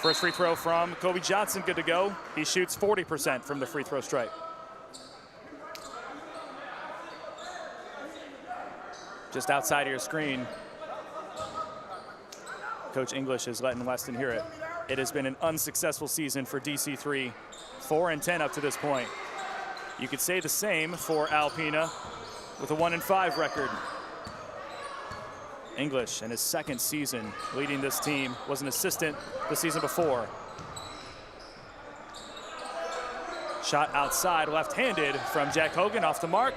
First free throw from Kobe Johnson, good to go. He shoots 40% from the free throw stripe. Just outside of your screen, Coach English is letting Weston hear it. It has been an unsuccessful season for DC3, 4-10 up to this point. You could say the same for Alpena with a 1-5 record. English, in his second season leading this team, was an assistant the season before. Shot outside, left-handed from Jack Hogan, off the mark.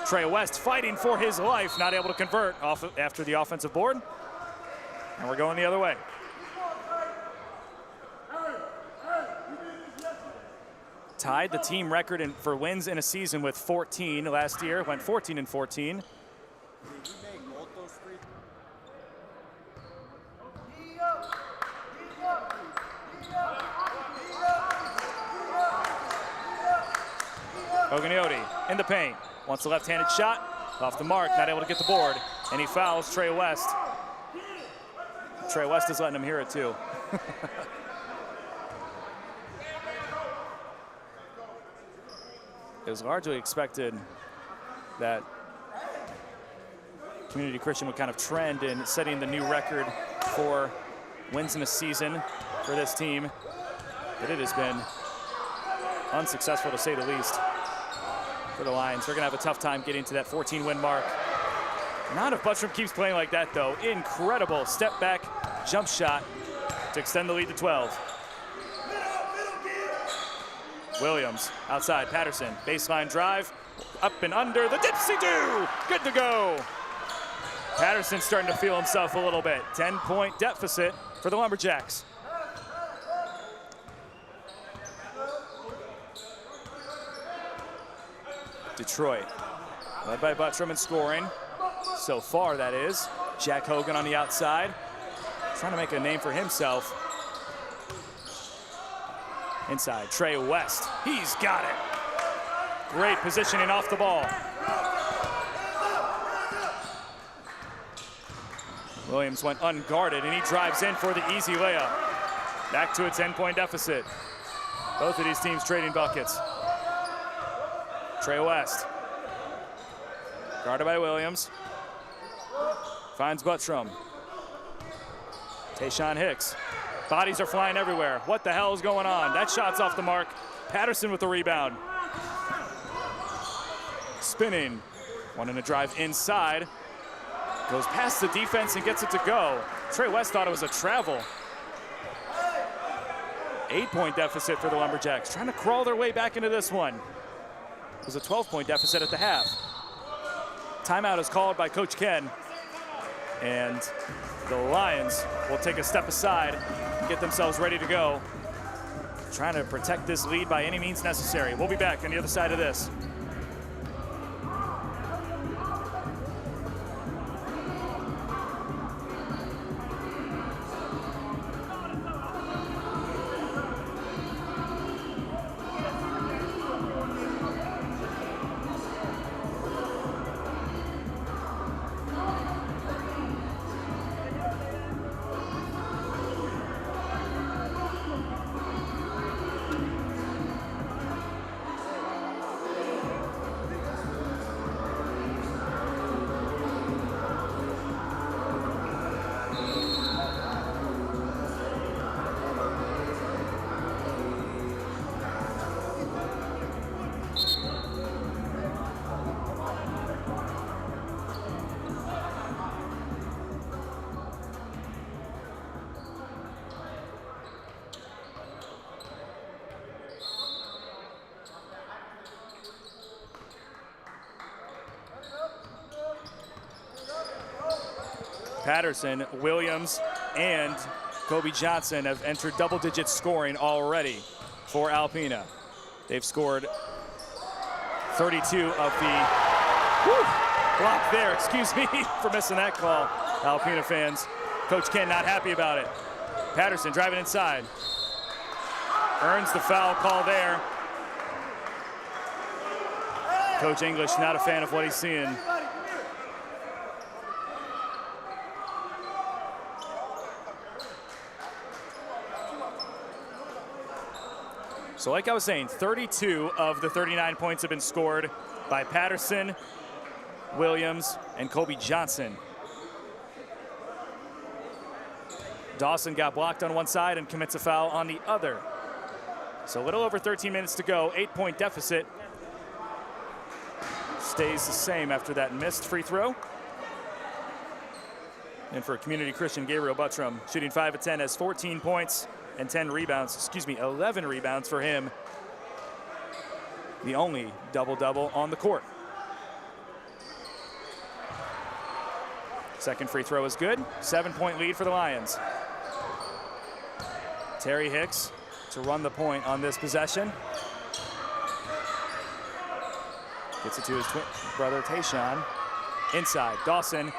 Trey West fighting for his life, not able to convert off after the offensive board. And we're going the other way. Tied the team record for wins in a season with 14 last year, went 14-14. Ogunnioti in the paint, wants a left-handed shot, off the mark, not able to get the board, and he fouls Trey West. Trey West is letting him hear it too. It was largely expected that Community Christian would kind of trend in setting the new record for wins in a season for this team, but it has been unsuccessful to say the least for the Lions. They're gonna have a tough time getting to that 14-win mark. Not if Buttram keeps playing like that though. Incredible step back jump shot to extend the lead to 12. Williams outside, Patterson, baseline drive, up and under the dipsy-do, good to go. Patterson starting to feel himself a little bit. 10-point deficit for the Lumberjacks. Detroit, led by Buttram in scoring. So far, that is. Jack Hogan on the outside, trying to make a name for himself. Inside, Trey West, he's got it. Great positioning off the ball. Williams went unguarded, and he drives in for the easy layup. Back to a 10-point deficit. Both of these teams trading buckets. Trey West. Guarded by Williams. Finds Buttram. Tayshaun Hicks. Bodies are flying everywhere. What the hell is going on? That shot's off the mark. Patterson with the rebound. Spinning. Wanting to drive inside. Goes past the defense and gets it to go. Trey West thought it was a travel. 8-point deficit for the Lumberjacks. Trying to crawl their way back into this one. It was a 12-point deficit at the half. Timeout is called by Coach Ken. And the Lions will take a step aside and get themselves ready to go. Trying to protect this lead by any means necessary. We'll be back on the other side of this. Patterson, Williams, and Kobe Johnson have entered double-digit scoring already for Alpena. They've scored 32 of the block there. Excuse me for missing that call, Alpena fans. Coach Ken not happy about it. Patterson driving inside. Earns the foul call there. Coach English not a fan of what he's seeing. So like I was saying, 32 of the 39 points have been scored by Patterson, Williams, and Kobe Johnson. Dawson got blocked on one side and commits a foul on the other. So a little over 13 minutes to go, 8-point deficit. Stays the same after that missed free throw. And for Community Christian, Gabriel Buttram shooting 5 of 10, has 14 points and 10 rebounds, 11 rebounds for him. The only double-double on the court. Second free throw is good. 7-point lead for the Lions. Terry Hicks to run the point on this possession. Gets it to his twin brother, Tayshaun. Inside, Dawson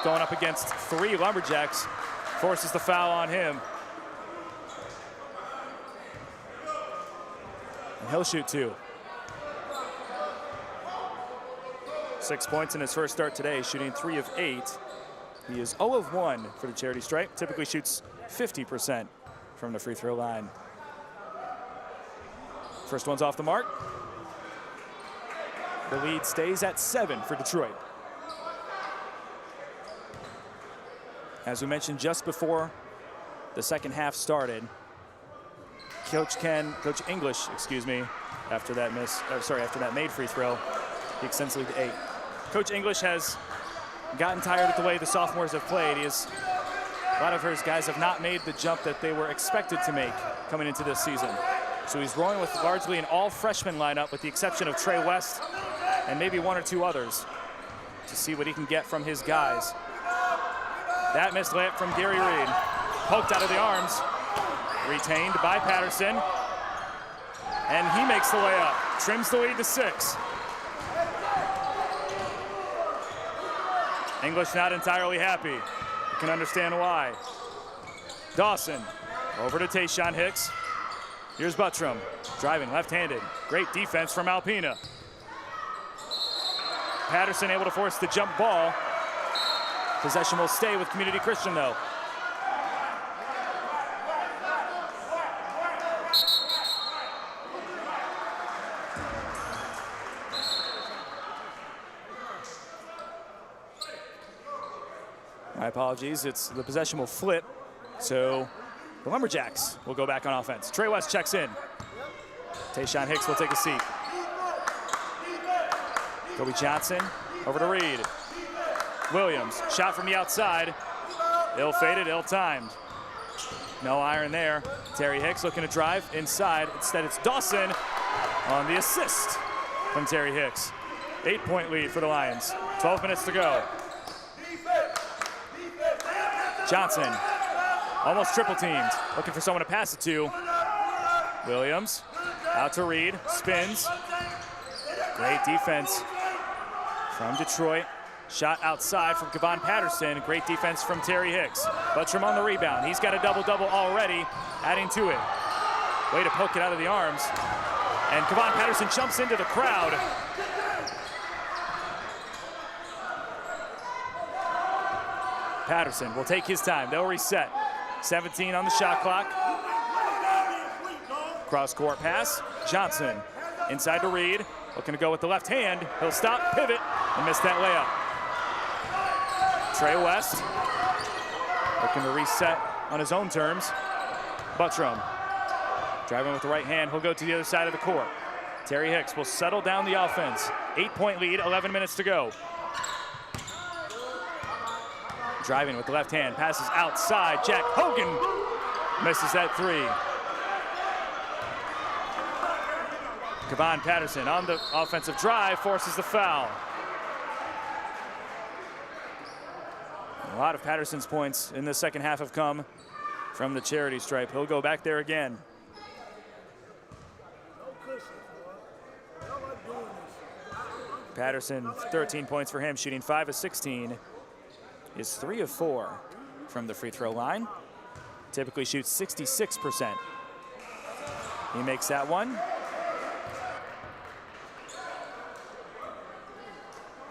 going up against 3 Lumberjacks. Forces the foul on him. And he'll shoot 2. 6 points in his first start today, shooting 3 of 8. He is 0 of 1 for the charity stripe. Typically shoots 50% from the free throw line. First one's off the mark. The lead stays at 7 for Detroit. As we mentioned just before the second half started, Coach English, after that after that made free throw, he extends the lead to 8. Coach English has gotten tired of the way the sophomores have played. A lot of his guys have not made the jump that they were expected to make coming into this season. So he's rolling with largely an all-freshman lineup with the exception of Trey West and maybe 1 or 2 others to see what he can get from his guys. That missed layup from Gary Reed. Poked out of the arms. Retained by Patterson. And he makes the layup. Trims the lead to 6. English not entirely happy. You can understand why. Dawson over to Tayshaun Hicks. Here's Buttram driving left-handed. Great defense from Alpena. Patterson able to force the jump ball. Possession will stay with Community Christian, though. My apologies, the possession will flip, so the Lumberjacks will go back on offense. Trey West checks in. Tayshawn Hicks will take a seat. Kobe Johnson over to Reed. Williams, shot from the outside. Ill-fated, ill-timed. No iron there. Terry Hicks looking to drive inside. Instead, it's Dawson on the assist from Terry Hicks. 8-point lead for the Lions. 12 minutes to go. Johnson, almost triple teamed. Looking for someone to pass it to. Williams, out to Reed, spins. Great defense from Detroit. Shot outside from Kevon Patterson. Great defense from Terry Hicks. Buttram on the rebound. He's got a double-double already, adding to it. Way to poke it out of the arms. And Kevon Patterson jumps into the crowd. Patterson will take his time. They'll reset. 17 on the shot clock. Cross-court pass. Johnson inside to Reed. Looking to go with the left hand. He'll stop, pivot, and miss that layup. Trey West looking to reset on his own terms. Buttram driving with the right hand. He'll go to the other side of the court. Terry Hicks will settle down the offense. 8-point lead, 11 minutes to go. Driving with the left hand, passes outside. Jack Hogan misses that three. Kevon Patterson on the offensive drive, forces the foul. A lot of Patterson's points in the second half have come from the charity stripe. He'll go back there again. Patterson, 13 points for him, shooting 5 of 16. Is 3 of 4 from the free throw line. Typically shoots 66%. He makes that one.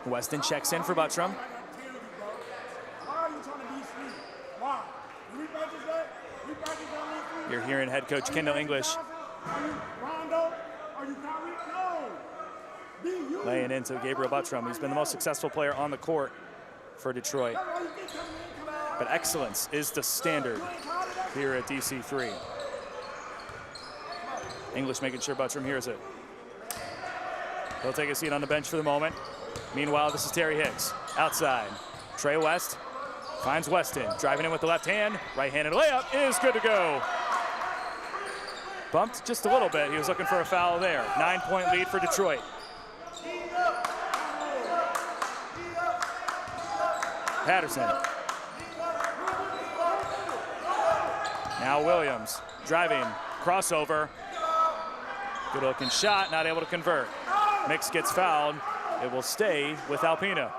Weston checks in for Buttram. You're hearing head coach Kendall English laying into Gabriel Buttram. He's been the most successful player on the court for Detroit. But excellence is the standard here at DC3. English making sure Buttram hears it. He'll take a seat on the bench for the moment. Meanwhile, this is Terry Hicks. Outside, Trey West finds Weston. Driving in with the left hand. Right-handed layup is good to go. Bumped just a little bit. He was looking for a foul there. 9-point lead for Detroit. Patterson. Now Williams driving, crossover. Good looking shot, not able to convert. Mix gets fouled. It will stay with Alpena.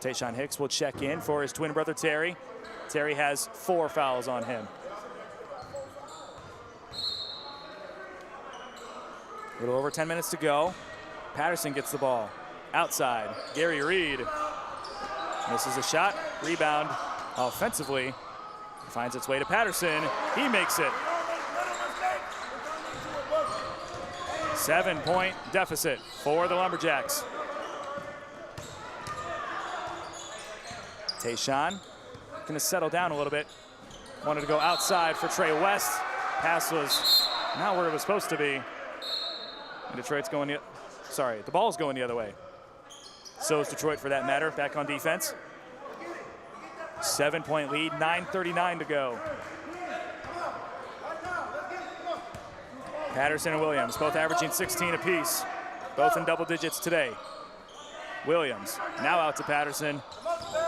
Tayshawn Hicks will check in for his twin brother Terry. Terry has 4 fouls on him. A little over 10 minutes to go. Patterson gets the ball. Outside, Gary Reed. Misses a shot, rebound offensively. Finds its way to Patterson. He makes it. 7-point deficit for the Lumberjacks. Tayshawn gonna settle down a little bit. Wanted to go outside for Trey West. Pass was not where it was supposed to be. And Detroit's going the ball's going the other way. So is Detroit for that matter, back on defense. 7-point lead, 9:39 to go. Patterson and Williams, both averaging 16 apiece, both in double digits today. Williams, now out to Patterson.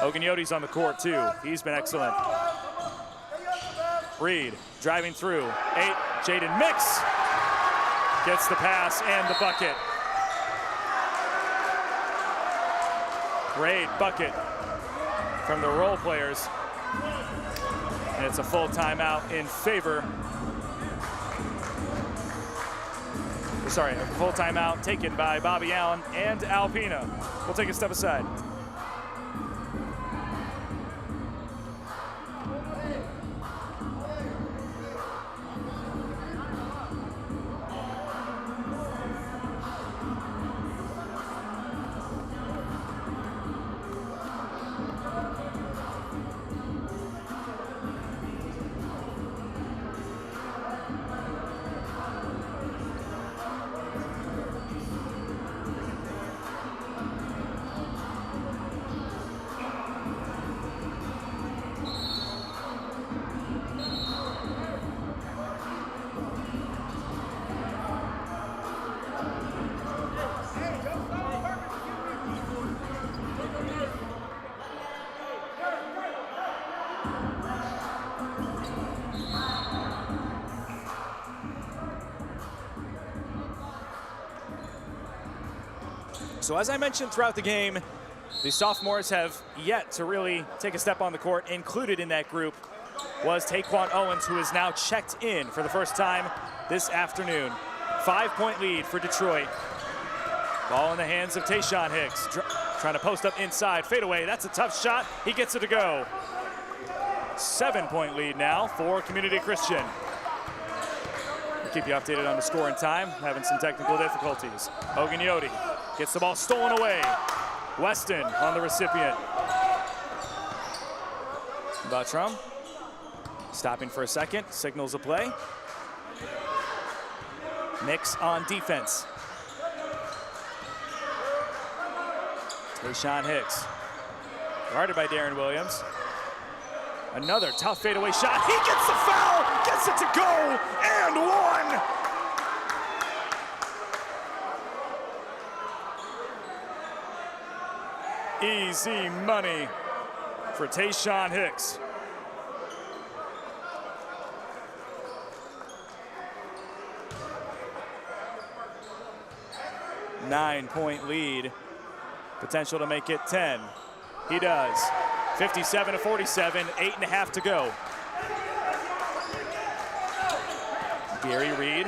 Ogunyoti's on the court too. He's been excellent. Reed driving through, 8, Jaden Mix gets the pass and the bucket. Great bucket from the role players. And it's a full timeout in favor sorry, a full timeout taken by Bobby Allen and Alpena. We'll take a step aside. So as I mentioned throughout the game, the sophomores have yet to really take a step on the court. Included in that group was Taquan Owens, who is now checked in for the first time this afternoon. 5-point lead for Detroit. Ball in the hands of Tayshawn Hicks. Trying to post up inside, fade away. That's a tough shot. He gets it to go. 7-point lead now for Community Christian. We'll keep you updated on the score in time. Having some technical difficulties. Ogunyoti gets the ball stolen away. Weston on the recipient. Buttram stopping for a second, signals a play. Nix on defense. Tayshawn Hicks, guarded by Darren Williams. Another tough fadeaway shot. He gets the foul, gets it to go, and one. Easy money for Tayshawn Hicks. Nine-point lead, potential to make it 10. He does. 57-47, 8.5 to go. Gary Reed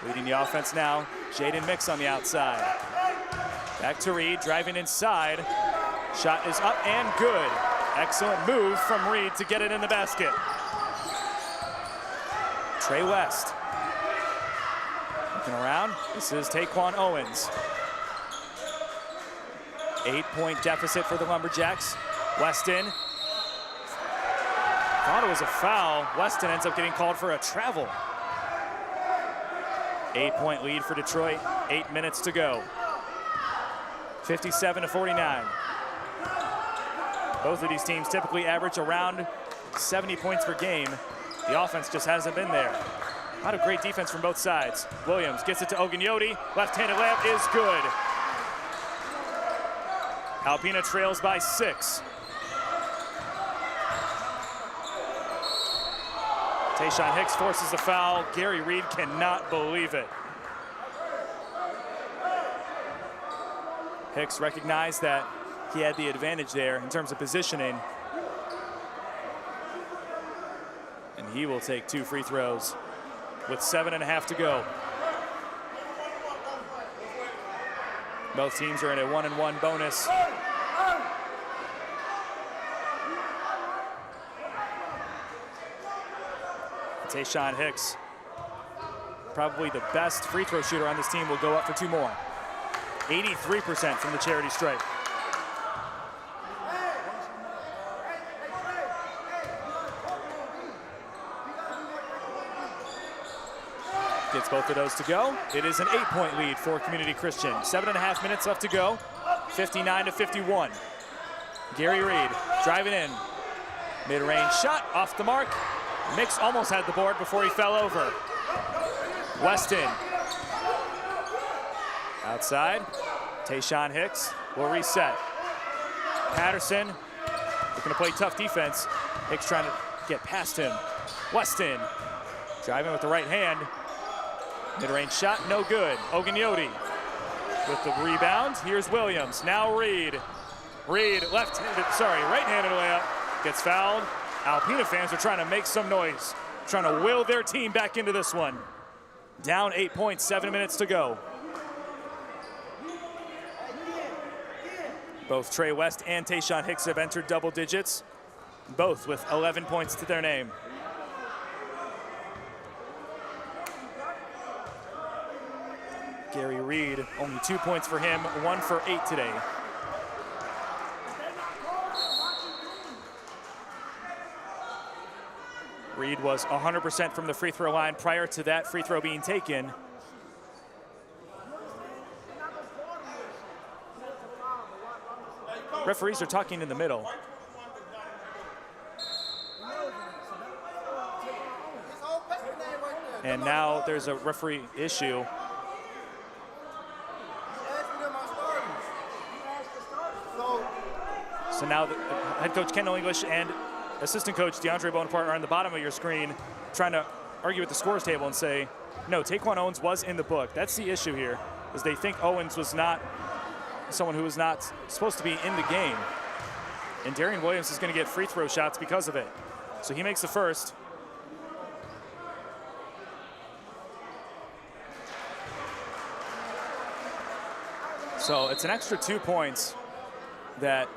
leading the offense now. Jaden Mix on the outside. Back to Reed, driving inside. Shot is up and good. Excellent move from Reed to get it in the basket. Trey West. Looking around, this is Taquan Owens. 8-point deficit for the Lumberjacks. Weston. Thought it was a foul. Weston ends up getting called for a travel. 8-point lead for Detroit, 8 minutes to go. 57-49. Both of these teams typically average around 70 points per game. The offense just hasn't been there. A lot of great defense from both sides. Williams gets it to Ogunyoti. Left-handed layup is good. Alpena trails by 6. Tayshawn Hicks forces the foul. Gary Reed cannot believe it. Hicks recognized that he had the advantage there in terms of positioning. And he will take 2 free throws with 7.5 to go. Both teams are in a 1-and-1 bonus. Tayshawn Hicks, probably the best free throw shooter on this team, will go up for 2 more. 83% from the charity stripe. Gets both of those to go. It is an 8-point lead for Community Christian. 7.5 minutes left to go. 59-51. Gary Reed driving in. Mid-range shot off the mark. Mix almost had the board before he fell over. Weston. Outside. Tayshawn Hicks will reset. Patterson looking to play tough defense. Hicks trying to get past him. Weston driving with the right hand. Mid-range shot, no good. Ogunyoti with the rebound. Here's Williams. Now Reed. Reed, right-handed layup. Gets fouled. Alpena fans are trying to make some noise, trying to will their team back into this one. Down 8 points, 7 minutes to go. Both Trey West and Tayshawn Hicks have entered double digits, both with 11 points to their name. Gary Reed, only 2 points for him, 1 for 8 today. Reed was 100% from the free throw line prior to that free throw being taken. Referees are talking in the middle. And now there's a referee issue. So now the head coach Kendall English and assistant coach DeAndre Bonaparte are on the bottom of your screen trying to argue with the scores table and say, no, Taquan Owens was in the book. That's the issue here, is they think Owens was not someone who was not supposed to be in the game. And Darian Williams is going to get free throw shots because of it. So he makes the first. So it's an extra 2 points that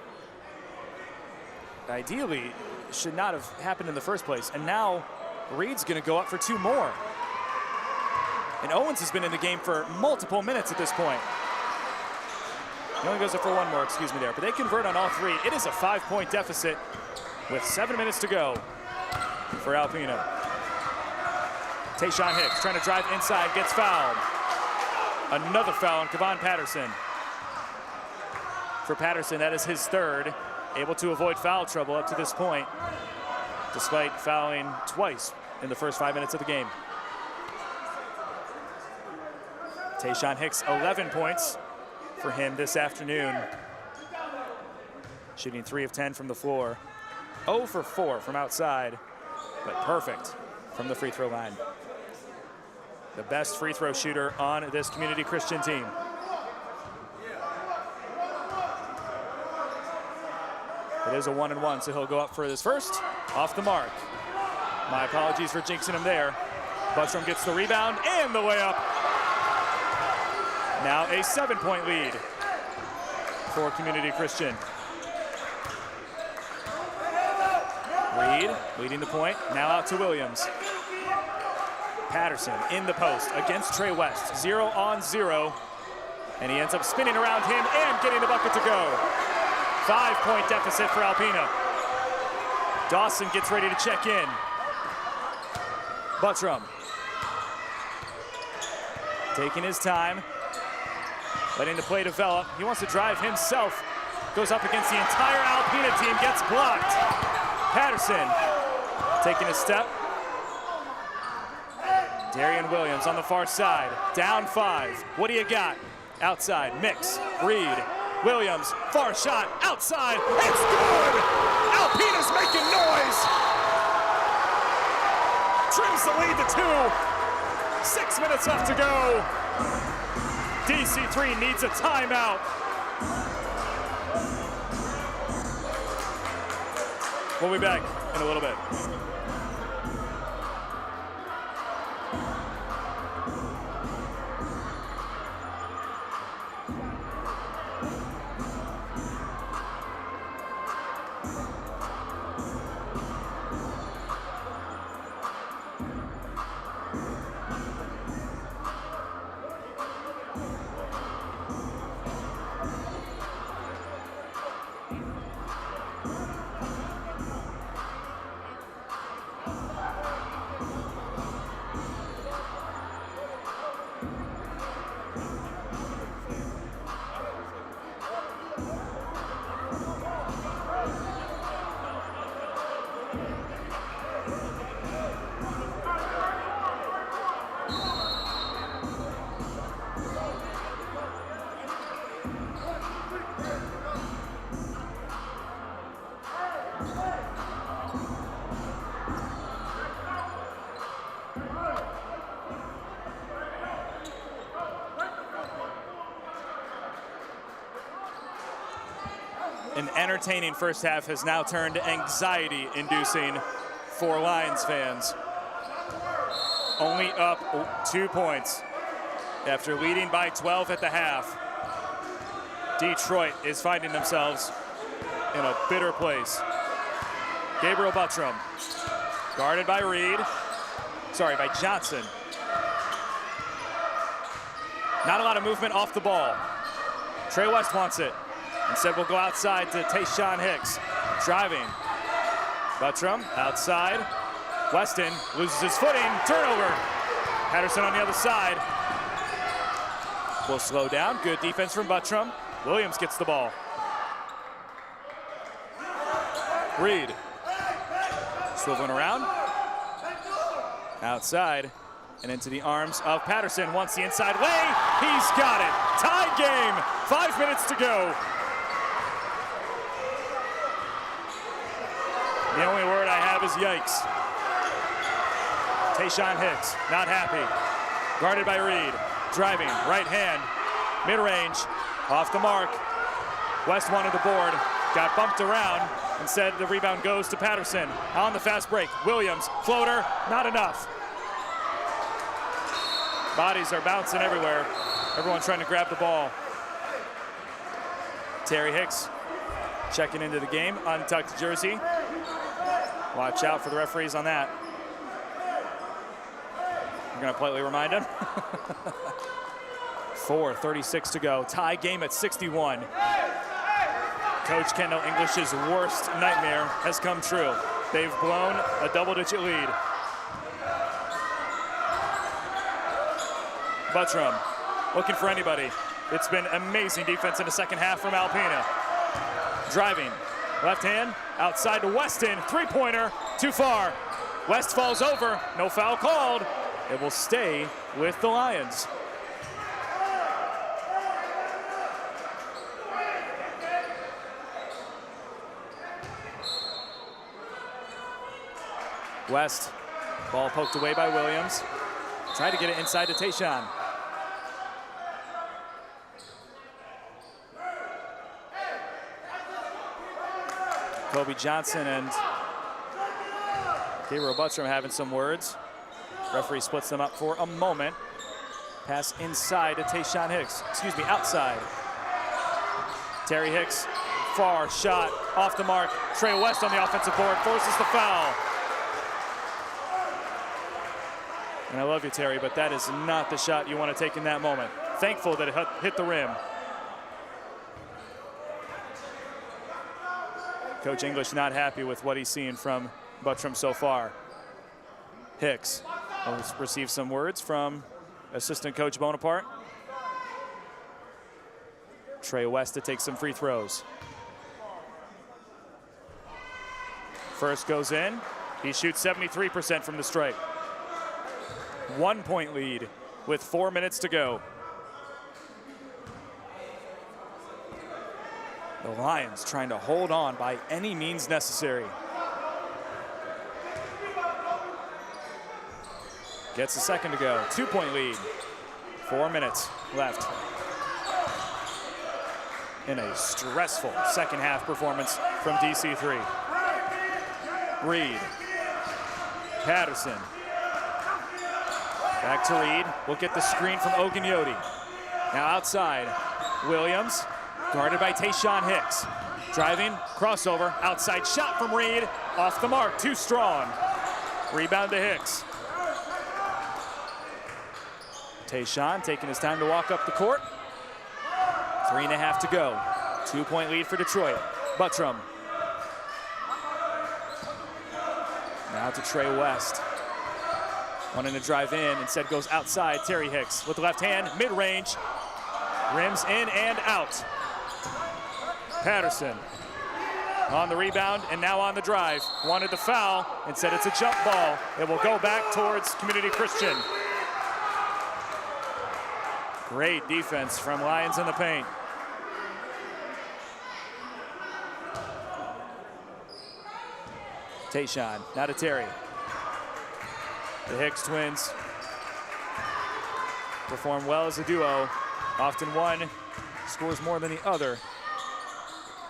ideally should not have happened in the first place. And now Reed's going to go up for 2 more. And Owens has been in the game for multiple minutes at this point. He only goes up for 1 more, excuse me there. But they convert on all 3. It is a 5-point deficit with 7 minutes to go for Alpena. Tayshawn Hicks trying to drive inside, gets fouled. Another foul on Kevon Patterson. For Patterson, that is his 3rd. Able to avoid foul trouble up to this point, despite fouling twice in the first 5 minutes of the game. Tayshawn Hicks, 11 points for him this afternoon. Shooting 3 of 10 from the floor. 0 for 4 from outside, but perfect from the free throw line. The best free throw shooter on this Community Christian team. It is a 1-and-1, so he'll go up for his first, off the mark. My apologies for jinxing him there. Buttram gets the rebound and the layup. Now a 7-point lead for Community Christian. Reed leading the point, now out to Williams. Patterson in the post against Trey West, 0-on-0. And he ends up spinning around him and getting the bucket to go. 5-point deficit for Alpena. Dawson gets ready to check in. Buttram taking his time, letting the play develop. He wants to drive himself. Goes up against the entire Alpena team, gets blocked. Patterson taking a step. Darian Williams on the far side, down 5. What do you got? Outside, Mix, Reed, Williams, far shot, outside, it's good! Alpena's making noise! Trims the lead to 2. 6 minutes left to go. DC3 needs a timeout. We'll be back in a little bit. An entertaining first half has now turned anxiety-inducing for Lions fans. only up 2 points after leading by 12 at the half. Detroit is finding themselves in a bitter place. Gabriel Buttram, guarded by by Johnson. Not a lot of movement off the ball. Trey West wants it. Instead, we'll go outside to Tayshaun Hicks. Driving. Buttram outside. Weston loses his footing. Turnover. Patterson on the other side. Will slow down. Good defense from Buttram. Williams gets the ball. Reed. Swiveling around. Outside. And into the arms of Patterson. Wants the inside lay. He's got it. Tied game. 5 minutes to go. The only word I have is yikes. Tayshaun Hicks, not happy. Guarded by Reed. Driving, right hand, mid-range, off the mark. West wanted the board, got bumped around. Instead, the rebound goes to Patterson. On the fast break, Williams, floater, not enough. Bodies are bouncing everywhere. Everyone trying to grab the ball. Terry Hicks checking into the game, untucked jersey. Watch out for the referees on that. We're gonna politely remind him. 4:36 to go, tie game at 61. Coach Kendall English's worst nightmare has come true. They've blown a double-digit lead. Buttram looking for anybody. It's been amazing defense in the second half from Alpena. Driving, left hand, outside to Weston, three-pointer, too far. West falls over, no foul called. It will stay with the Lions. West, ball poked away by Williams. Tried to get it inside to Tayshaun. Kobe Johnson and Gabriel Buttram having some words. Referee splits them up for a moment. Pass inside to Tayshaun Hicks. Excuse me, outside. Terry Hicks, far shot, off the mark. Trey West on the offensive board, forces the foul. And I love you, Terry, but that is not the shot you want to take in that moment. Thankful that it hit the rim. Coach English not happy with what he's seen from Buttram so far. Hicks will receive some words from assistant coach Bonaparte. Trey West to take some free throws. First goes in. He shoots 73% from the stripe. 1 point lead with 4 minutes to go. The Lions trying to hold on by any means necessary. Gets a second to go. 2 point lead. 4 minutes left. In a stressful second half performance from DC3. Reed. Patterson. Back to Reed. We'll get the screen from Ogunyoti. Now outside. Williams. Guarded by Tayshaun Hicks. Driving, crossover, outside shot from Reed. Off the mark, too strong. Rebound to Hicks. Tayshaun taking his time to walk up the court. 3.5 to go. 2 point lead for Detroit. Buttram. Now to Trey West. Wanting to drive in, instead goes outside. Terry Hicks with the left hand, mid-range. Rims in and out. Patterson on the rebound and now on the drive. Wanted the foul, instead it's a jump ball. It will go back towards Community Christian. Great defense from Lions in the paint. Tayshaun, now to Terry. The Hicks twins perform well as a duo. Often one scores more than the other.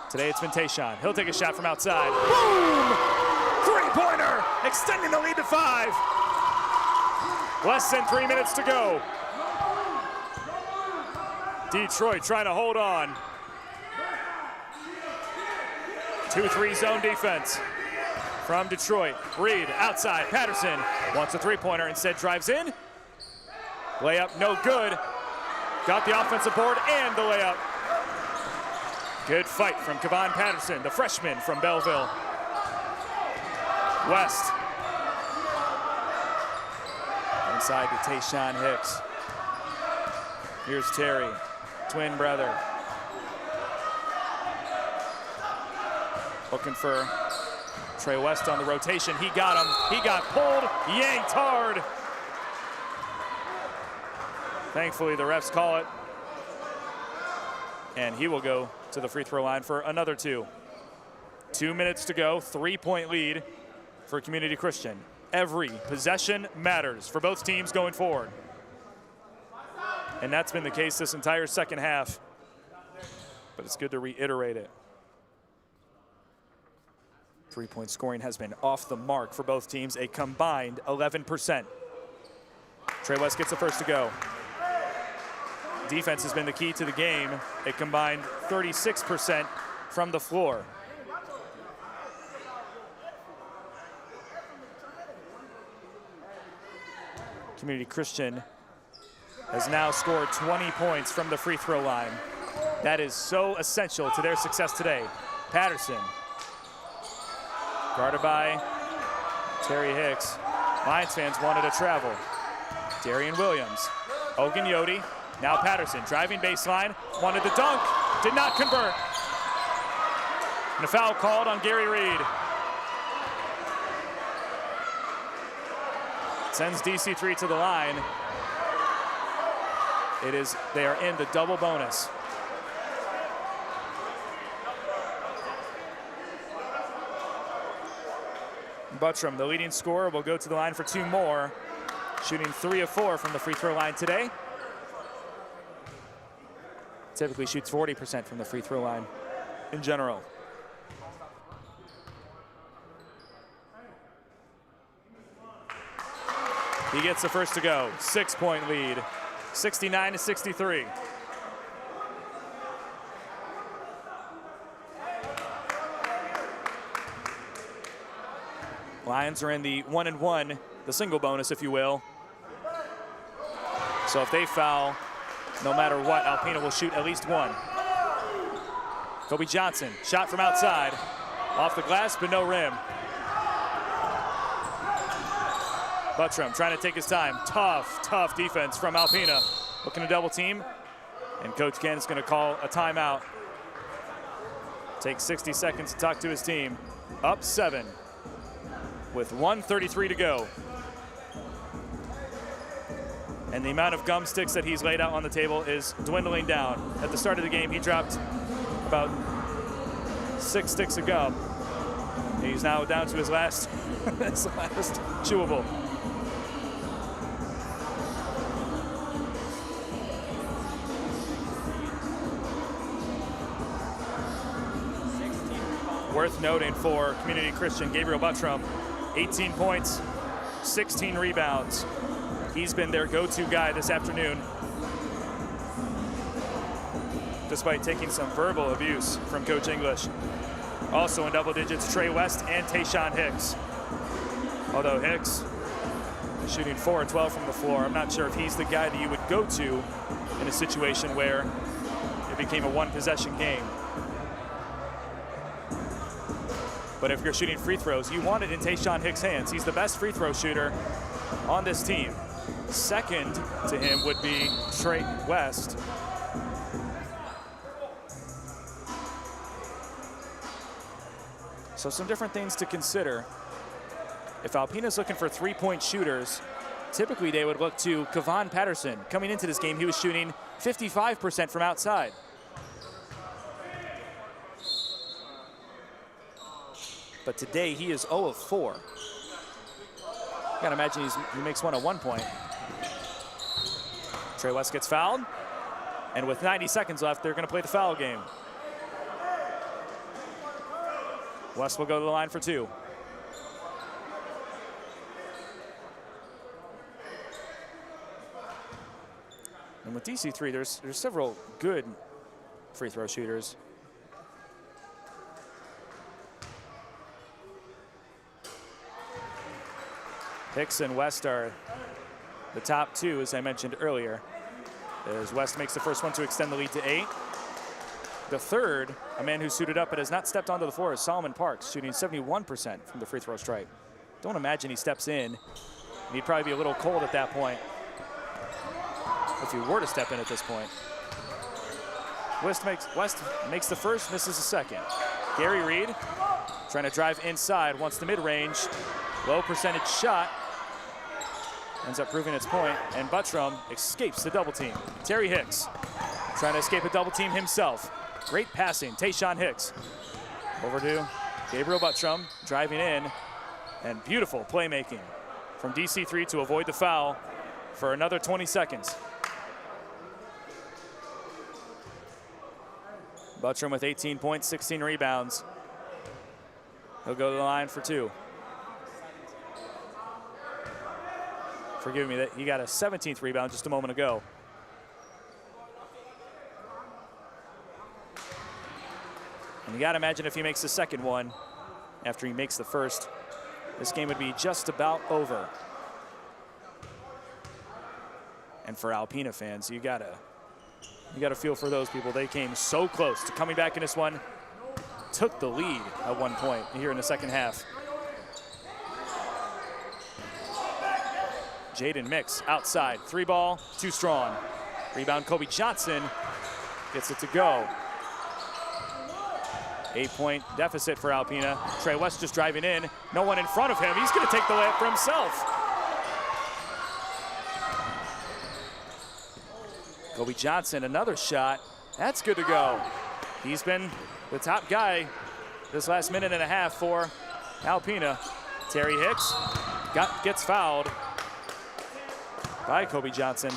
Today it's been Tayshaun. He'll take a shot from outside. Boom! Three-pointer, extending the lead to 5. Less than 3 minutes to go. Detroit trying to hold on. 2-3 zone defense from Detroit. Reed outside, Patterson wants a three-pointer, instead drives in. Layup no good. Got the offensive board and the layup. Good fight from Kevon Patterson, the freshman from Belleville. West. Inside to Tayshaun Hicks. Here's Terry, twin brother. Looking for Trey West on the rotation. He got him. He got pulled, yanked hard. Thankfully, the refs call it. And he will go to the free throw line for another two. 2 minutes to go, 3-point lead for Community Christian. Every possession matters for both teams going forward. And that's been the case this entire second half. But it's good to reiterate it. 3-point scoring has been off the mark for both teams, a combined 11%. Trey West gets the first to go. Defense has been the key to the game, a combined 36% from the floor. Community Christian has now scored 20 points from the free throw line. That is so essential to their success today. Patterson, guarded by Terry Hicks. Lions fans wanted to travel. Darian Williams, Ogunyoti, now Patterson, driving baseline, wanted the dunk, did not convert. And a foul called on Gary Reed. Sends DC3 to the line. They are in the double bonus. Buttram, the leading scorer, will go to the line for two more, shooting 3 of 4 from the free throw line today. Typically shoots 40% from the free throw line in general. He gets the first to go. 6-point lead, 69-63. Lions are in the 1-and-1, the single bonus, if you will. So if they foul, no matter what, Alpena will shoot at least one. Kobe Johnson, shot from outside. Off the glass, but no rim. Buttram trying to take his time. Tough defense from Alpena. Looking to double team. And Coach Ken is going to call a timeout. Takes 60 seconds to talk to his team. Up 7 with 1:33 to go. And the amount of gum sticks that he's laid out on the table is dwindling down. At the start of the game, he dropped about 6 sticks of gum. He's now down to his last, his last chewable. Worth noting for Community Christian, Gabriel Buttram, 18 points, 16 rebounds. He's been their go-to guy this afternoon, despite taking some verbal abuse from Coach English. Also in double digits, Trey West and Tayshaun Hicks. Although Hicks is shooting 4 of 12 from the floor, I'm not sure if he's the guy that you would go to in a situation where it became a one-possession game. But if you're shooting free throws, you want it in Tayshaun Hicks' hands. He's the best free throw shooter on this team. Second to him would be Trey West. So some different things to consider. If Alpena's looking for three-point shooters, typically they would look to Kevon Patterson. Coming into this game, he was shooting 55% from outside. But today he is 0 of 4. You gotta imagine he makes one at 1 point. Trey West gets fouled, and with 90 seconds left, they're gonna play the foul game. West will go to the line for 2. And with DC3, there's several good free throw shooters. Hicks and West are the top two, as I mentioned earlier, as West makes the first one to extend the lead to 8. The third, a man who suited up but has not stepped onto the floor, is Solomon Parks, shooting 71% from the free throw stripe. Don't imagine he steps in. He'd probably be a little cold at that point, if he were to step in at this point. West makes the first, misses the second. Gary Reed trying to drive inside, wants the mid-range. Low percentage shot. Ends up proving its point, and Buttram escapes the double team. Terry Hicks trying to escape a double team himself. Great passing, Tayshaun Hicks. Over to Gabriel Buttram, driving in, and beautiful playmaking from DC3 to avoid the foul for another 20 seconds. Buttram with 18 points, 16 rebounds. He'll go to the line for 2. Forgive me, that he got a 17th rebound just a moment ago. And you got to imagine if he makes the second one after he makes the first, this game would be just about over. And for Alpena fans, you gotta feel for those people. They came so close to coming back in this one. Took the lead at one point here in the second half. Jaden Mix outside, 3 ball, too strong. Rebound, Kobe Johnson gets it to go. 8-point deficit for Alpena. Trey West just driving in, no one in front of him. He's gonna take the layup for himself. Kobe Johnson, another shot. That's good to go. He's been the top guy this last minute and a half for Alpena. Terry Hicks gets fouled by Kobe Johnson.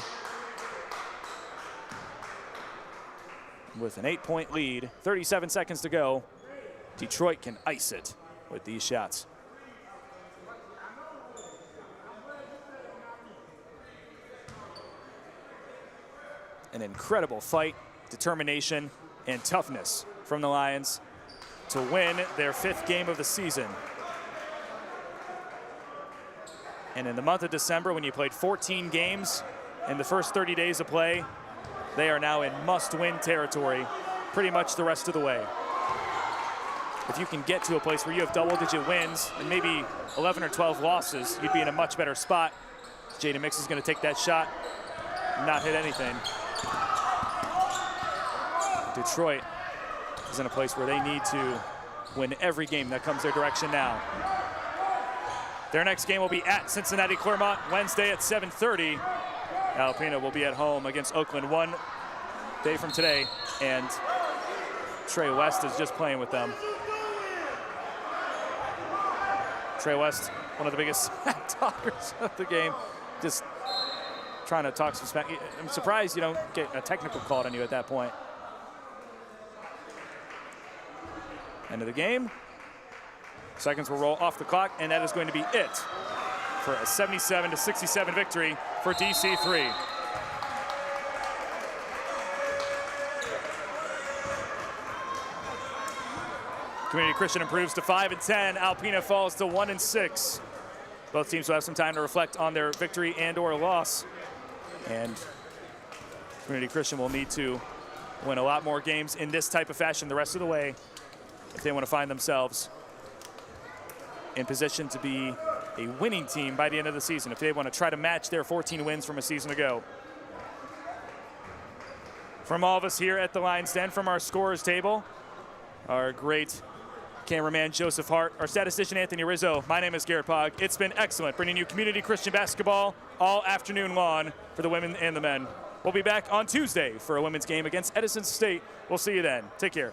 With an 8-point lead, 37 seconds to go. Detroit can ice it with these shots. An incredible fight, determination, and toughness from the Lions to win their 5th game of the season. And in the month of December, when you played 14 games in the first 30 days of play, they are now in must-win territory pretty much the rest of the way. If you can get to a place where you have double-digit wins and maybe 11 or 12 losses, you'd be in a much better spot. Jaden Mix is going to take that shot, not hit anything. Detroit is in a place where they need to win every game that comes their direction now. Their next game will be at Cincinnati Clermont Wednesday at 7:30. Alpena will be at home against Oakland 1 day from today, and Trey West is just playing with them. Trey West, one of the biggest smack talkers of the game, just trying to talk some smack. I'm surprised you don't get a technical called on you at that point. End of the game. Seconds will roll off the clock, and that is going to be it for a 77-67 victory for DC3. Community Christian improves to 5-10. Alpena falls to 1-6. Both teams will have some time to reflect on their victory and/or loss. And Community Christian will need to win a lot more games in this type of fashion the rest of the way if they want to find themselves in position to be a winning team by the end of the season, if they want to try to match their 14 wins from a season ago. From all of us here at the Lions Den, from our scorers table, our great cameraman Joseph Hart, our statistician Anthony Rizzo, my name is Garrett Pogg. It's been excellent bringing you Community Christian basketball all afternoon long for the women and the men. We'll be back on Tuesday for a women's game against Edison State. We'll see you then. Take care.